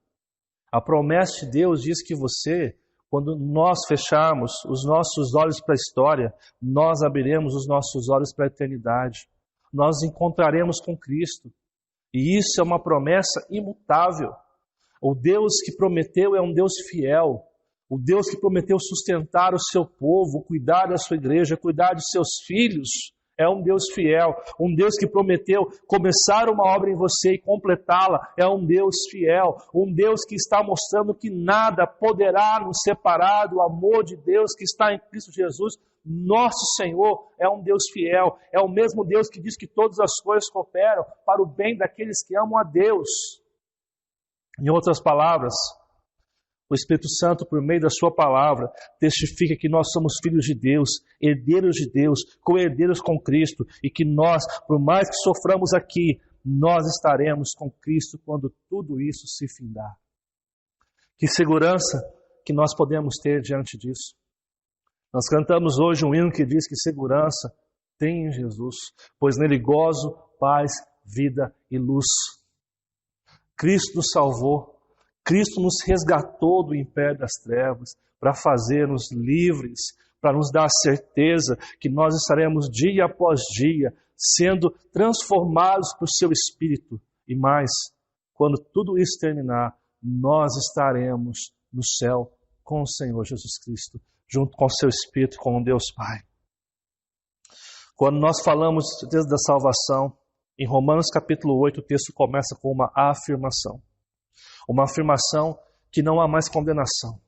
A promessa de Deus diz que você, quando nós fecharmos os nossos olhos para a história, nós abriremos os nossos olhos para a eternidade. Nós nos encontraremos com Cristo. E isso é uma promessa imutável. O Deus que prometeu é um Deus fiel. O Deus que prometeu sustentar o seu povo, cuidar da sua igreja, cuidar dos seus filhos, é um Deus fiel. Um Deus que prometeu começar uma obra em você e completá-la, é um Deus fiel. Um Deus que está mostrando que nada poderá nos separar do amor de Deus que está em Cristo Jesus. Nosso Senhor é um Deus fiel. É o mesmo Deus que diz que todas as coisas cooperam para o bem daqueles que amam a Deus. Em outras palavras, o Espírito Santo, por meio da sua palavra, testifica que nós somos filhos de Deus, co-herdeiros com Cristo, e que nós, por mais que soframos aqui, nós estaremos com Cristo quando tudo isso se findar. Que segurança que nós podemos ter diante disso. Nós cantamos hoje um hino que diz que segurança tem em Jesus, pois nele gozo, paz, vida e luz. Cristo nos salvou, Cristo nos resgatou do império das trevas para fazer-nos livres, para nos dar a certeza que nós estaremos dia após dia sendo transformados por seu Espírito. E mais, quando tudo isso terminar, nós estaremos no céu com o Senhor Jesus Cristo, junto com o seu Espírito, com o Deus Pai. Quando nós falamos desde da salvação, em Romanos capítulo 8, o texto começa com uma afirmação. Uma afirmação que não há mais condenação.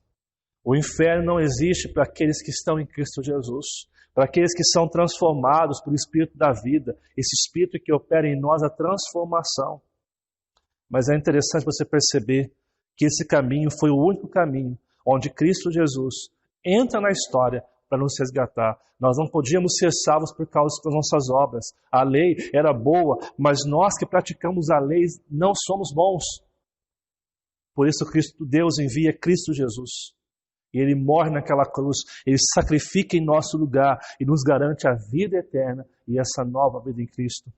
O inferno não existe para aqueles que estão em Cristo Jesus, para aqueles que são transformados pelo Espírito da vida, esse Espírito que opera em nós a transformação. Mas é interessante você perceber que esse caminho foi o único caminho onde Cristo Jesus entra na história para nos resgatar. Nós não podíamos ser salvos por causa das nossas obras. A lei era boa, mas nós que praticamos a lei não somos bons. Por isso Deus envia Cristo Jesus. E Ele morre naquela cruz, Ele sacrifica em nosso lugar e nos garante a vida eterna e essa nova vida em Cristo.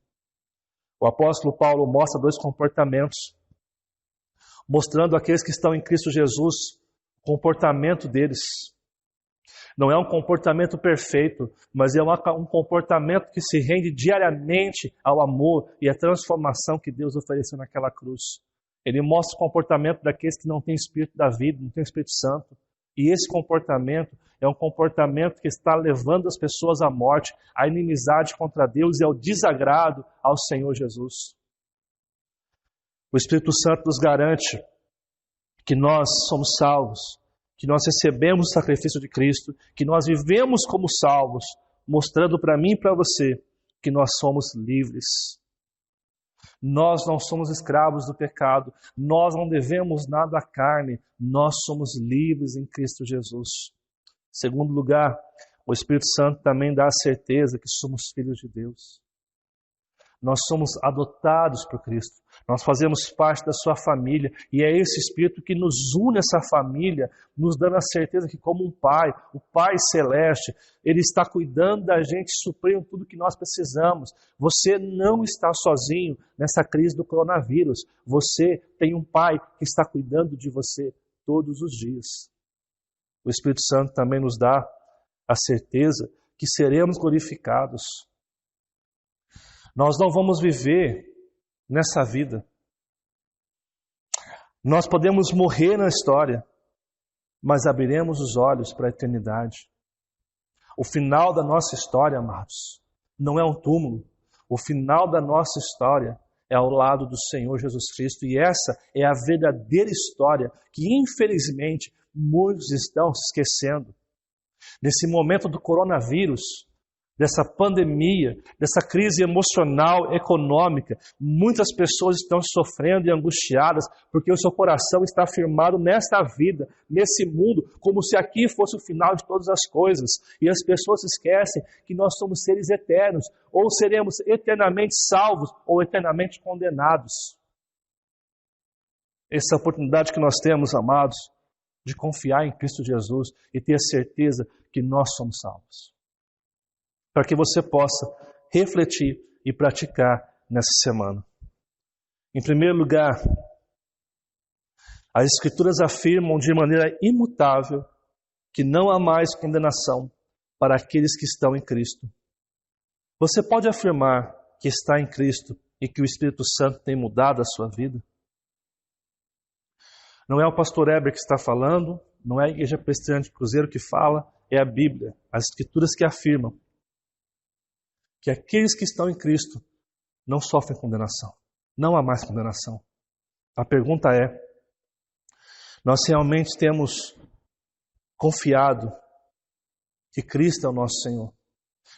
O apóstolo Paulo mostra dois comportamentos, mostrando aqueles que estão em Cristo Jesus, o comportamento deles. Não é um comportamento perfeito, mas é um comportamento que se rende diariamente ao amor e à transformação que Deus ofereceu naquela cruz. Ele mostra o comportamento daqueles que não têm Espírito da vida, não têm Espírito Santo. E esse comportamento é um comportamento que está levando as pessoas à morte, à inimizade contra Deus e ao desagrado ao Senhor Jesus. O Espírito Santo nos garante que nós somos salvos, que nós recebemos o sacrifício de Cristo, que nós vivemos como salvos, mostrando para mim e para você que nós somos livres. Nós não somos escravos do pecado, nós não devemos nada à carne, nós somos livres em Cristo Jesus. Em segundo lugar, o Espírito Santo também dá a certeza que somos filhos de Deus. Nós somos adotados por Cristo, nós fazemos parte da sua família e é esse Espírito que nos une a essa família, nos dando a certeza que como um Pai, o Pai Celeste, Ele está cuidando da gente, suprindo tudo que nós precisamos. Você não está sozinho nessa crise do coronavírus, você tem um Pai que está cuidando de você todos os dias. O Espírito Santo também nos dá a certeza que seremos glorificados. Nós não vamos viver nessa vida. Nós podemos morrer na história, mas abriremos os olhos para a eternidade. O final da nossa história, amados, não é um túmulo. O final da nossa história é ao lado do Senhor Jesus Cristo. E essa é a verdadeira história que, infelizmente, muitos estão se esquecendo. Nesse momento do coronavírus, dessa pandemia, dessa crise emocional, econômica, muitas pessoas estão sofrendo e angustiadas porque o seu coração está firmado nesta vida, nesse mundo, como se aqui fosse o final de todas as coisas. E as pessoas esquecem que nós somos seres eternos, ou seremos eternamente salvos ou eternamente condenados. Essa é a oportunidade que nós temos, amados, de confiar em Cristo Jesus e ter a certeza que nós somos salvos. Para que você possa refletir e praticar nessa semana. Em primeiro lugar, as Escrituras afirmam de maneira imutável que não há mais condenação para aqueles que estão em Cristo. Você pode afirmar que está em Cristo e que o Espírito Santo tem mudado a sua vida? Não é o pastor Heber que está falando, não é a Igreja Presbiteriana de Cruzeiro que fala, é a Bíblia, as Escrituras que afirmam que aqueles que estão em Cristo não sofrem condenação. Não há mais condenação. A pergunta é, nós realmente temos confiado que Cristo é o nosso Senhor?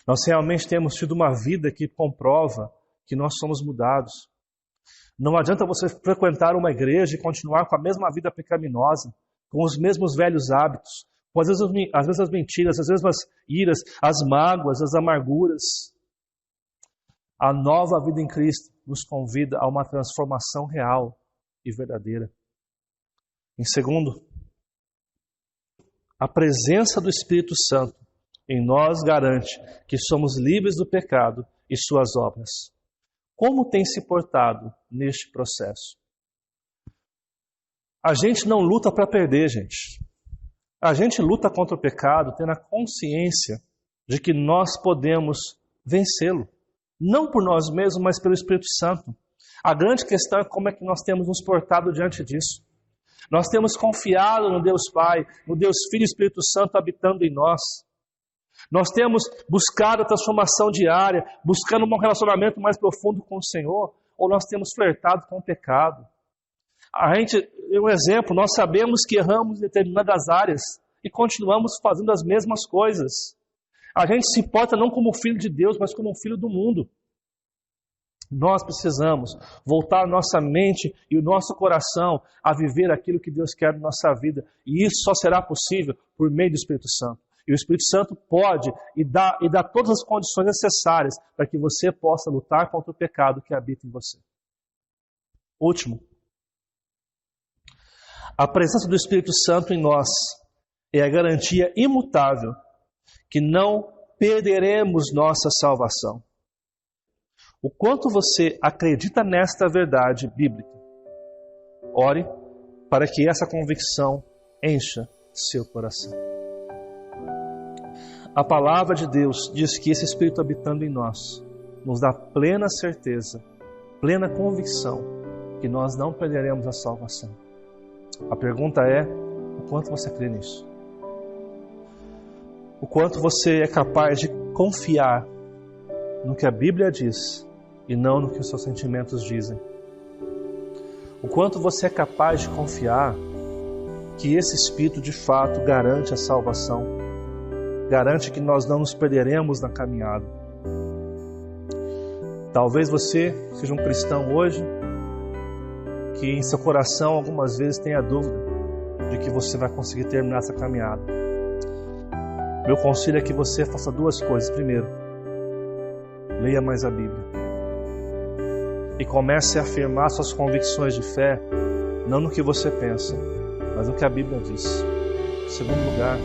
Nós realmente temos tido uma vida que comprova que nós somos mudados? Não adianta você frequentar uma igreja e continuar com a mesma vida pecaminosa, com os mesmos velhos hábitos, com às vezes as mentiras, as mesmas iras, as mágoas, as amarguras. A nova vida em Cristo nos convida a uma transformação real e verdadeira. Em segundo, a presença do Espírito Santo em nós garante que somos livres do pecado e suas obras. Como tem se portado neste processo? A gente não luta para perder, gente. A gente luta contra o pecado tendo a consciência de que nós podemos vencê-lo. Não por nós mesmos, mas pelo Espírito Santo. A grande questão é como é que nós temos nos portado diante disso. Nós temos confiado no Deus Pai, no Deus Filho e Espírito Santo habitando em nós. Nós temos buscado a transformação diária, buscando um relacionamento mais profundo com o Senhor, ou nós temos flertado com o pecado. Um exemplo, nós sabemos que erramos em determinadas áreas e continuamos fazendo as mesmas coisas. A gente se porta não como filho de Deus, mas como um filho do mundo. Nós precisamos voltar a nossa mente e o nosso coração a viver aquilo que Deus quer na nossa vida. E isso só será possível por meio do Espírito Santo. E o Espírito Santo pode e dá todas as condições necessárias para que você possa lutar contra o pecado que habita em você. Último. A presença do Espírito Santo em nós é a garantia imutável que não perderemos nossa salvação. O quanto você acredita nesta verdade bíblica, ore para que essa convicção encha seu coração. A palavra de Deus diz que esse Espírito habitando em nós nos dá plena certeza, plena convicção que nós não perderemos a salvação. A pergunta é, o quanto você crê nisso? O quanto você é capaz de confiar no que a Bíblia diz e não no que os seus sentimentos dizem? O quanto você é capaz de confiar que esse Espírito de fato garante a salvação, garante que nós não nos perderemos na caminhada? Talvez você seja um cristão hoje que em seu coração algumas vezes tenha dúvida de que você vai conseguir terminar essa caminhada. Meu conselho é que você faça duas coisas. Primeiro, leia mais a Bíblia e comece a afirmar suas convicções de fé, não no que você pensa, mas no que a Bíblia diz. Em segundo lugar,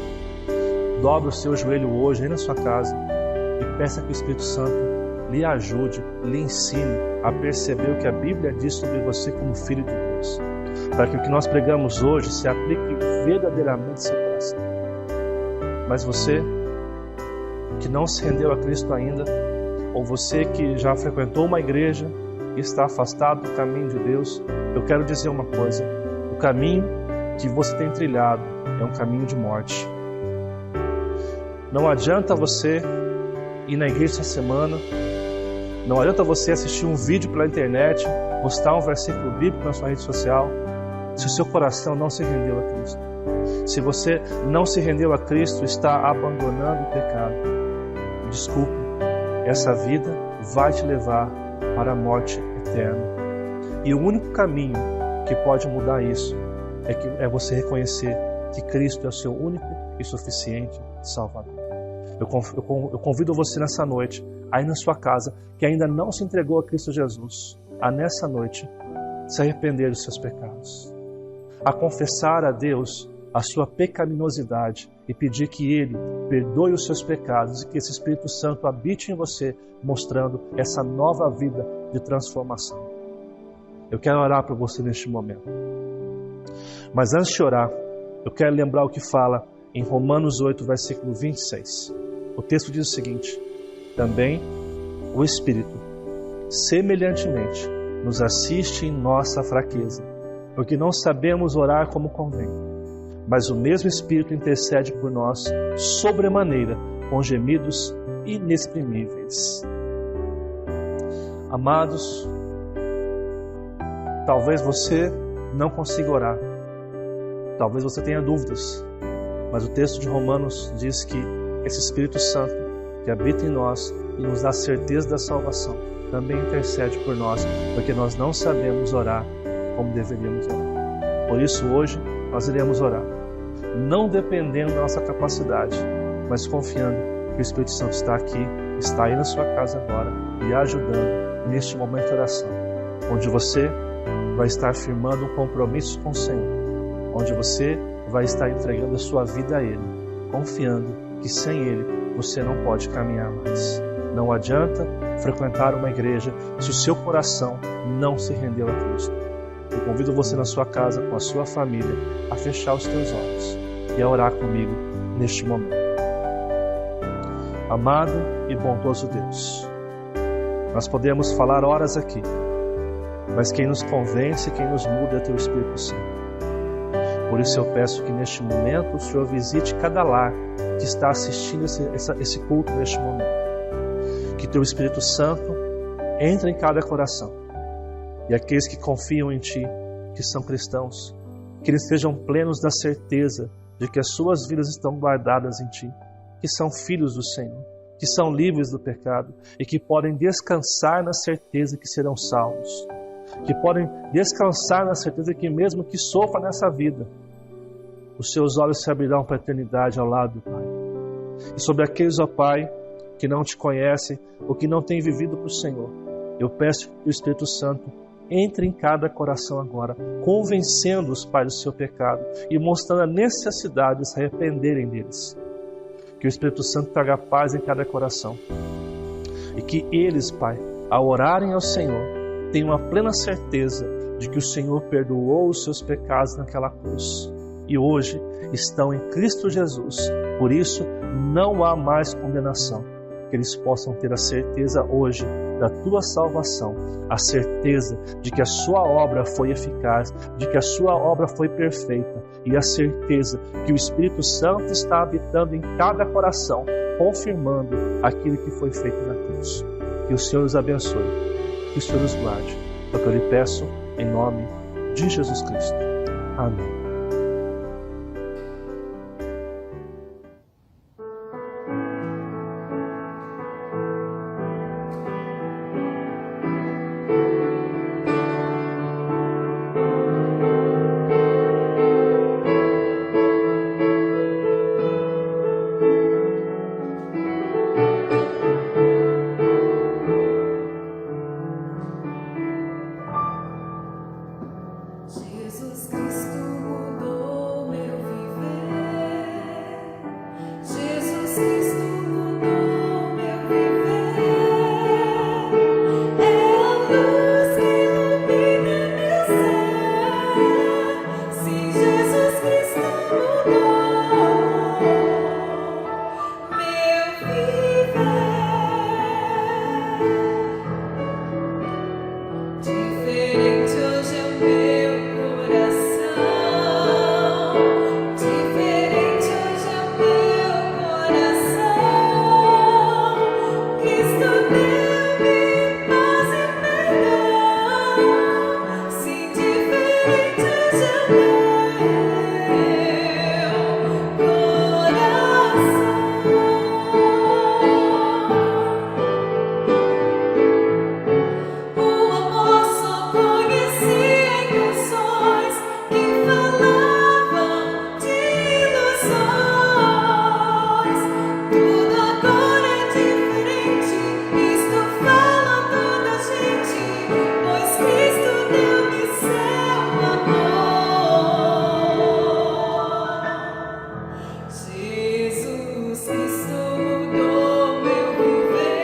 dobre o seu joelho hoje aí na sua casa e peça que o Espírito Santo lhe ajude, lhe ensine a perceber o que a Bíblia diz sobre você como filho de Deus, para que o que nós pregamos hoje se aplique verdadeiramente ao seu coração. Mas você que não se rendeu a Cristo ainda, ou você que já frequentou uma igreja e está afastado do caminho de Deus, eu quero dizer uma coisa: o caminho que você tem trilhado é um caminho de morte. Não adianta você ir na igreja essa semana, não adianta você assistir um vídeo pela internet, postar um versículo bíblico na sua rede social, se o seu coração não se rendeu a Cristo. Se você não se rendeu a Cristo, está abandonando o pecado. Desculpe, essa vida vai te levar para a morte eterna. E o único caminho que pode mudar isso é você reconhecer que Cristo é o seu único e suficiente Salvador. Eu convido você nessa noite, aí na sua casa, que ainda não se entregou a Cristo Jesus, a nessa noite se arrepender dos seus pecados, a confessar a Deus a sua pecaminosidade e pedir que Ele perdoe os seus pecados e que esse Espírito Santo habite em você, mostrando essa nova vida de transformação. Eu quero orar por você neste momento. Mas antes de orar, eu quero lembrar o que fala em Romanos 8, versículo 26. O texto diz o seguinte: também o Espírito, semelhantemente, nos assiste em nossa fraqueza, porque não sabemos orar como convém. Mas o mesmo Espírito intercede por nós sobremaneira, com gemidos inexprimíveis. Amados, talvez você não consiga orar, talvez você tenha dúvidas, mas o texto de Romanos diz que esse Espírito Santo que habita em nós e nos dá certeza da salvação, também intercede por nós, porque nós não sabemos orar como deveríamos orar. Por isso hoje nós iremos orar, não dependendo da nossa capacidade, mas confiando que o Espírito Santo está aqui, está aí na sua casa agora, e ajudando neste momento de oração, onde você vai estar firmando um compromisso com o Senhor, onde você vai estar entregando a sua vida a Ele, confiando que sem Ele você não pode caminhar mais. Não adianta frequentar uma igreja se o seu coração não se rendeu a Cristo. Eu convido você na sua casa, com a sua família, a fechar os teus olhos e a orar comigo neste momento. Amado e bondoso Deus, nós podemos falar horas aqui, mas quem nos convence, quem nos muda é Teu Espírito Santo. Por isso eu peço que neste momento o Senhor visite cada lar que está assistindo esse culto neste momento. Que Teu Espírito Santo entre em cada coração. E aqueles que confiam em Ti, que são cristãos, que eles sejam plenos da certeza de que as suas vidas estão guardadas em Ti, que são filhos do Senhor, que são livres do pecado e que podem descansar na certeza que serão salvos, que podem descansar na certeza que mesmo que sofra nessa vida, os seus olhos se abrirão para a eternidade ao lado do Pai. E sobre aqueles, ó Pai, que não Te conhecem ou que não têm vivido para o Senhor, eu peço que o Espírito Santo entre em cada coração agora, convencendo-os, Pai, do seu pecado e mostrando a necessidade de se arrependerem deles. Que o Espírito Santo traga paz em cada coração e que eles, Pai, ao orarem ao Senhor, tenham a plena certeza de que o Senhor perdoou os seus pecados naquela cruz e hoje estão em Cristo Jesus. Por isso não há mais condenação. Que eles possam ter a certeza hoje da Tua salvação, a certeza de que a Sua obra foi eficaz, de que a Sua obra foi perfeita e a certeza que o Espírito Santo está habitando em cada coração, confirmando aquilo que foi feito na cruz. Que o Senhor os abençoe, que o Senhor os guarde. É o que eu lhe peço em nome de Jesus Cristo. Amém. Jesus Cristo mudou meu viver. Jesus Cristo mudou meu viver. É a luz que ilumina meu ser. Sim, Jesus Cristo mudou meu viver. Diferente hoje é o meu coração. Diferente hoje é o meu coração. Cristo deu-me paz e perdão. Sim, diferente hoje é o meu coração. O amor só conhecia canções que falavam de ilusões. Tudo agora é diferente. Cristo fala toda a gente, pois Cristo deu-me seu amor. Jesus Cristo mudou meu viver.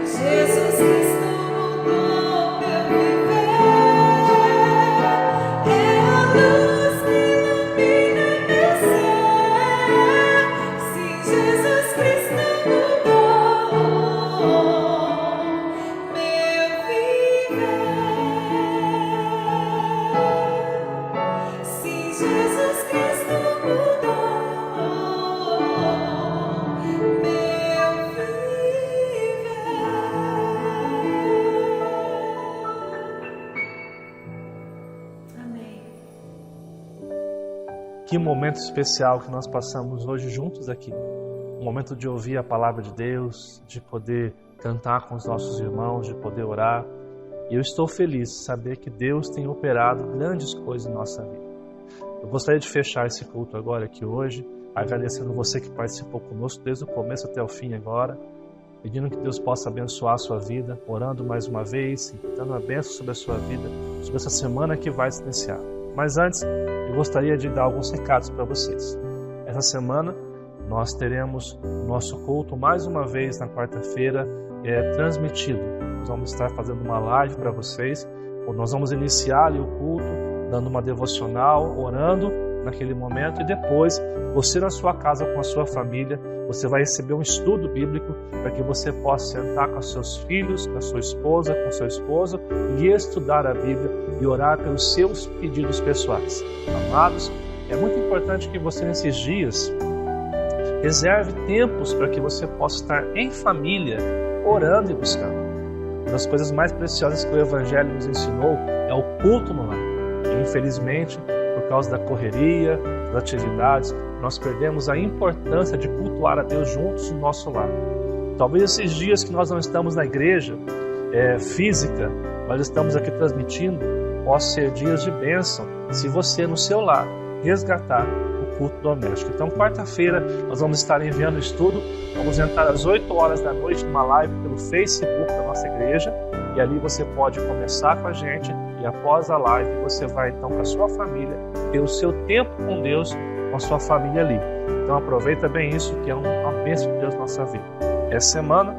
Jesus Cristo mudou meu viver. É a luz que ilumina meu ser. Sim, Jesus Cristo mudou meu viver. Sim, Jesus Cristo mudou meu viver. Amém. Que momento especial que nós passamos hoje juntos aqui. Um momento de ouvir a palavra de Deus, de poder cantar com os nossos irmãos, de poder orar. E eu estou feliz de saber que Deus tem operado grandes coisas em nossa vida. Eu gostaria de fechar esse culto agora aqui hoje, agradecendo você que participou conosco desde o começo até o fim agora, pedindo que Deus possa abençoar a sua vida, orando mais uma vez, dando a bênção sobre a sua vida, sobre essa semana que vai se iniciar. Mas antes, eu gostaria de dar alguns recados para vocês. Essa semana, nós teremos nosso culto mais uma vez na quarta-feira transmitido. Nós vamos estar fazendo uma live para vocês, onde nós vamos iniciar ali o culto, dando uma devocional, orando naquele momento, e depois, você na sua casa com a sua família, você vai receber um estudo bíblico para que você possa sentar com os seus filhos, com a sua esposa, com o seu esposo e estudar a Bíblia e orar pelos seus pedidos pessoais. Amados, é muito importante que você nesses dias reserve tempos para que você possa estar em família, orando e buscando. Uma das coisas mais preciosas que o Evangelho nos ensinou é o culto no lar. E, infelizmente, por causa da correria, das atividades, nós perdemos a importância de cultuar a Deus juntos no nosso lar. Talvez esses dias que nós não estamos na igreja física, mas estamos aqui transmitindo, possam ser dias de bênção se você no seu lar resgatar o culto doméstico. Então, quarta-feira, nós vamos estar enviando estudo. Vamos entrar às 8 horas da noite numa live pelo Facebook da nossa igreja. E ali você pode começar com a gente. E após a live, você vai então com a sua família ter o seu tempo com Deus, com a sua família ali. Então, aproveita bem isso, que é uma bênção de Deus na nossa vida. Essa semana,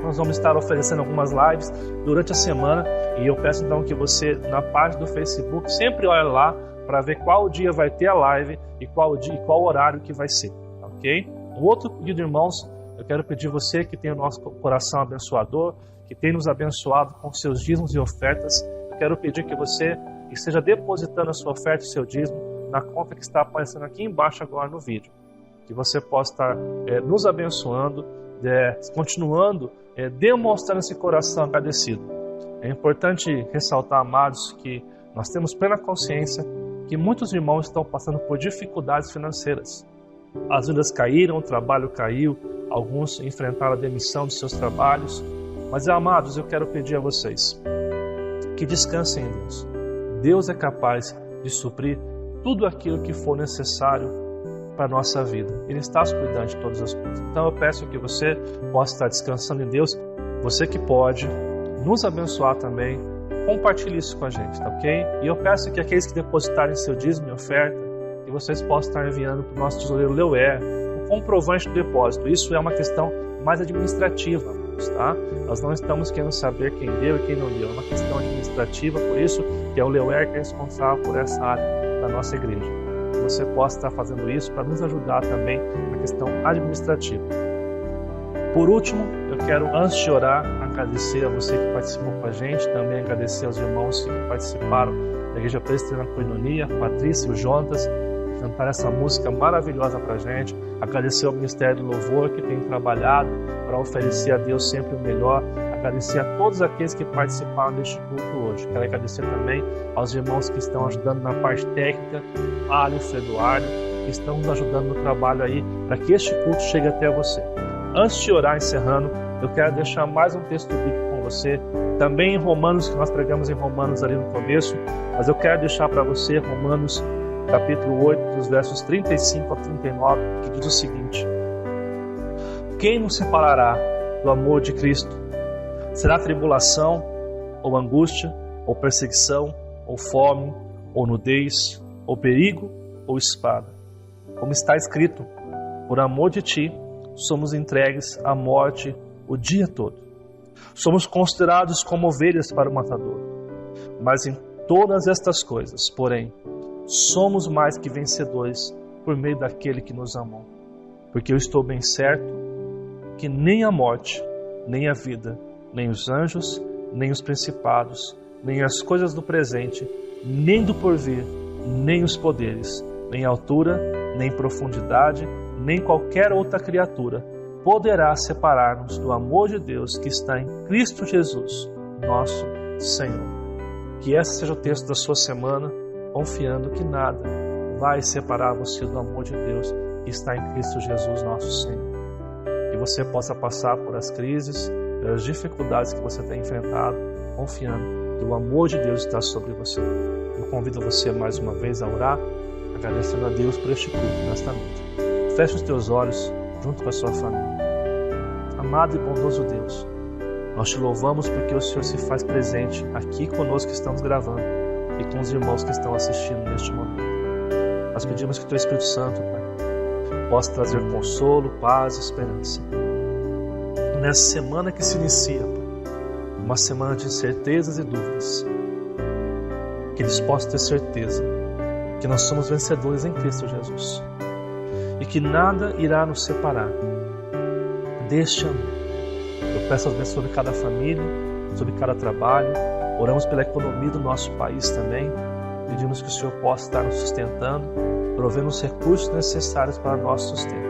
nós vamos estar oferecendo algumas lives durante a semana. E eu peço então que você, na página do Facebook, sempre olhe lá para ver qual dia vai ter a live e qual dia e qual horário que vai ser, ok? Um outro pedido, irmãos, eu quero pedir você que tem o nosso coração abençoador, que tem nos abençoado com seus dízimos e ofertas, eu quero pedir que você esteja depositando a sua oferta e seu dízimo na conta que está aparecendo aqui embaixo agora no vídeo. Que você possa estar nos abençoando, continuando demonstrando esse coração agradecido. É importante ressaltar, amados, que nós temos plena consciência que muitos irmãos estão passando por dificuldades financeiras. As vidas caíram, o trabalho caiu, alguns enfrentaram a demissão de seus trabalhos. Mas, amados, eu quero pedir a vocês que descansem em Deus. Deus é capaz de suprir tudo aquilo que for necessário para a nossa vida. Ele está cuidando de todas as coisas. Então eu peço que você possa estar descansando em Deus. Você que pode nos abençoar também, compartilhe isso com a gente, tá ok? E eu peço que aqueles que depositarem seu dízimo e oferta, que vocês possam estar enviando para o nosso tesoureiro Leuer o comprovante do depósito. Isso é uma questão mais administrativa, tá? Nós não estamos querendo saber quem deu e quem não deu. É uma questão administrativa, por isso que é o Leuer que é responsável por essa área da nossa igreja. Que você possa estar fazendo isso para nos ajudar também na questão administrativa. Por último, eu quero, antes de orar, agradecer a você que participou com a gente, também agradecer aos irmãos que participaram da Igreja Presbiteriana Coinonia, a Patrícia e o Jonas, que cantaram essa música maravilhosa para a gente. Agradecer ao Ministério do Louvor, que tem trabalhado para oferecer a Deus sempre o melhor. Agradecer a todos aqueles que participaram deste culto hoje. Quero agradecer também aos irmãos que estão ajudando na parte técnica, Alisson, Eduardo, que estão nos ajudando no trabalho aí, para que este culto chegue até você. Antes de orar, encerrando, eu quero deixar mais um texto bíblico com você, também em Romanos, que nós pregamos em Romanos ali no começo, mas eu quero deixar para você Romanos capítulo 8, dos versos 35 a 39, que diz o seguinte: quem nos separará do amor de Cristo? Será tribulação, ou angústia, ou perseguição, ou fome, ou nudez, ou perigo, ou espada? Como está escrito, por amor de ti, somos entregues à morte o dia todo. Somos considerados como ovelhas para o matador. Mas em todas estas coisas, porém, somos mais que vencedores por meio daquele que nos amou. Porque eu estou bem certo que nem a morte, nem a vida, nem os anjos, nem os principados, nem as coisas do presente, nem do porvir, nem os poderes, nem altura, nem profundidade, nem qualquer outra criatura poderá separar-nos do amor de Deus que está em Cristo Jesus, nosso Senhor. Que esse seja o texto da sua semana, confiando que nada vai separar você do amor de Deus que está em Cristo Jesus, nosso Senhor. Que você possa passar por as crises, pelas dificuldades que você tem enfrentado, confiando que o amor de Deus está sobre você. Eu convido você mais uma vez a orar, agradecendo a Deus por este culto nesta noite. Feche os teus olhos junto com a sua família. Amado e bondoso Deus, nós te louvamos porque o Senhor se faz presente aqui conosco que estamos gravando e com os irmãos que estão assistindo neste momento. Nós pedimos que o Teu Espírito Santo, Pai, possa trazer consolo, paz e esperança. Nessa semana que se inicia, Pai, uma semana de incertezas e dúvidas, que eles possam ter certeza que nós somos vencedores em Cristo Jesus e que nada irá nos separar deste amor. Eu peço as bênçãos sobre cada família, sobre cada trabalho. Oramos pela economia do nosso país também. Pedimos que o Senhor possa estar nos sustentando, provendo os recursos necessários para o nosso sustento.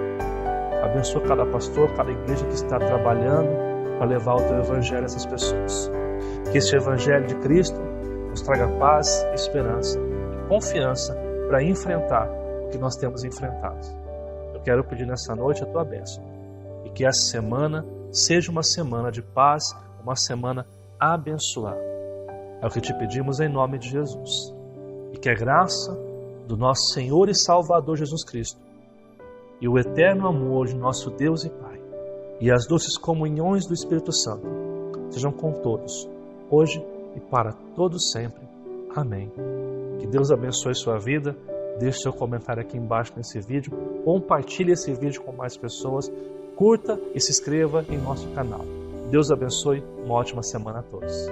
Abençoa cada pastor, cada igreja que está trabalhando para levar o Teu Evangelho a essas pessoas. Que este Evangelho de Cristo nos traga paz, esperança e confiança para enfrentar o que nós temos enfrentado. Eu quero pedir nessa noite a Tua bênção e que essa semana seja uma semana de paz, uma semana abençoada. É o que te pedimos em nome de Jesus. E que a graça do nosso Senhor e Salvador Jesus Cristo e o eterno amor de nosso Deus e Pai e as doces comunhões do Espírito Santo sejam com todos, hoje e para todos sempre. Amém. Que Deus abençoe sua vida. Deixe seu comentário aqui embaixo nesse vídeo. Compartilhe esse vídeo com mais pessoas. Curta e se inscreva em nosso canal. Deus abençoe. Uma ótima semana a todos.